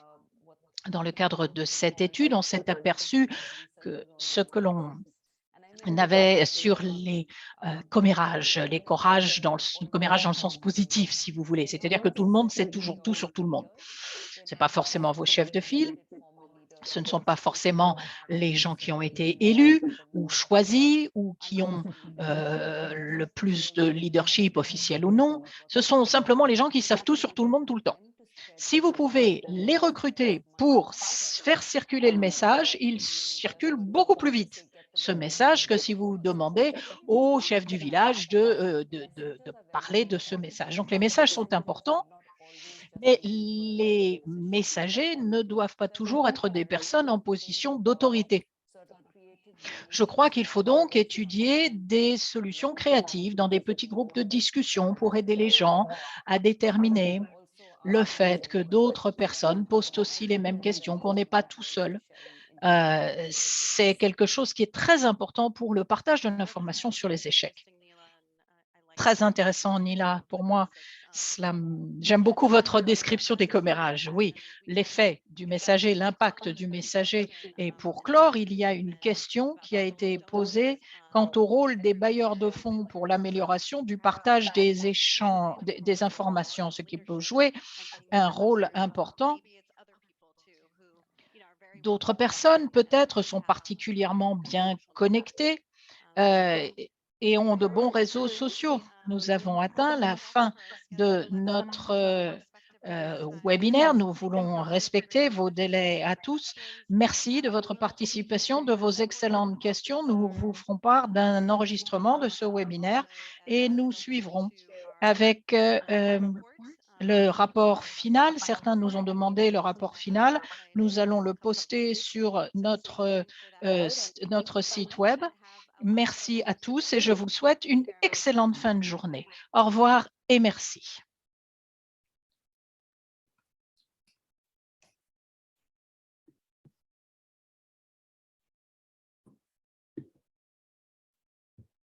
Dans le cadre de cette étude, on s'est aperçu que ce que l'on avait sur les commérages, les commérages dans le sens positif, si vous voulez. C'est-à-dire que tout le monde sait toujours tout sur tout le monde. Ce n'est pas forcément vos chefs de file, ce ne sont pas forcément les gens qui ont été élus ou choisis ou qui ont le plus de leadership officiel ou non. Ce sont simplement les gens qui savent tout sur tout le monde tout le temps. Si vous pouvez les recruter pour faire circuler le message, il circule beaucoup plus vite, ce message, que si vous demandez au chef du village de parler de ce message. Donc, les messages sont importants, mais les messagers ne doivent pas toujours être des personnes en position d'autorité. Je crois qu'il faut donc étudier des solutions créatives dans des petits groupes de discussion pour aider les gens à déterminer le fait que d'autres personnes posent aussi les mêmes questions, qu'on n'est pas tout seul. C'est quelque chose qui est très important pour le partage de l'information sur les échecs. Très intéressant, Nila. Pour moi, j'aime beaucoup votre description des commérages. Oui, l'effet du messager, l'impact du messager. Et pour clore, il y a une question qui a été posée quant au rôle des bailleurs de fonds pour l'amélioration du partage des échanges, des informations, ce qui peut jouer un rôle important. D'autres personnes, peut-être, sont particulièrement bien connectées et ont de bons réseaux sociaux. Nous avons atteint la fin de notre webinaire. Nous voulons respecter vos délais à tous. Merci de votre participation, de vos excellentes questions. Nous vous ferons part d'un enregistrement de ce webinaire et nous suivrons avec le rapport final. Certains nous ont demandé le rapport final. Nous allons le poster sur notre site web. Merci à tous et je vous souhaite une excellente fin de journée. Au revoir et merci.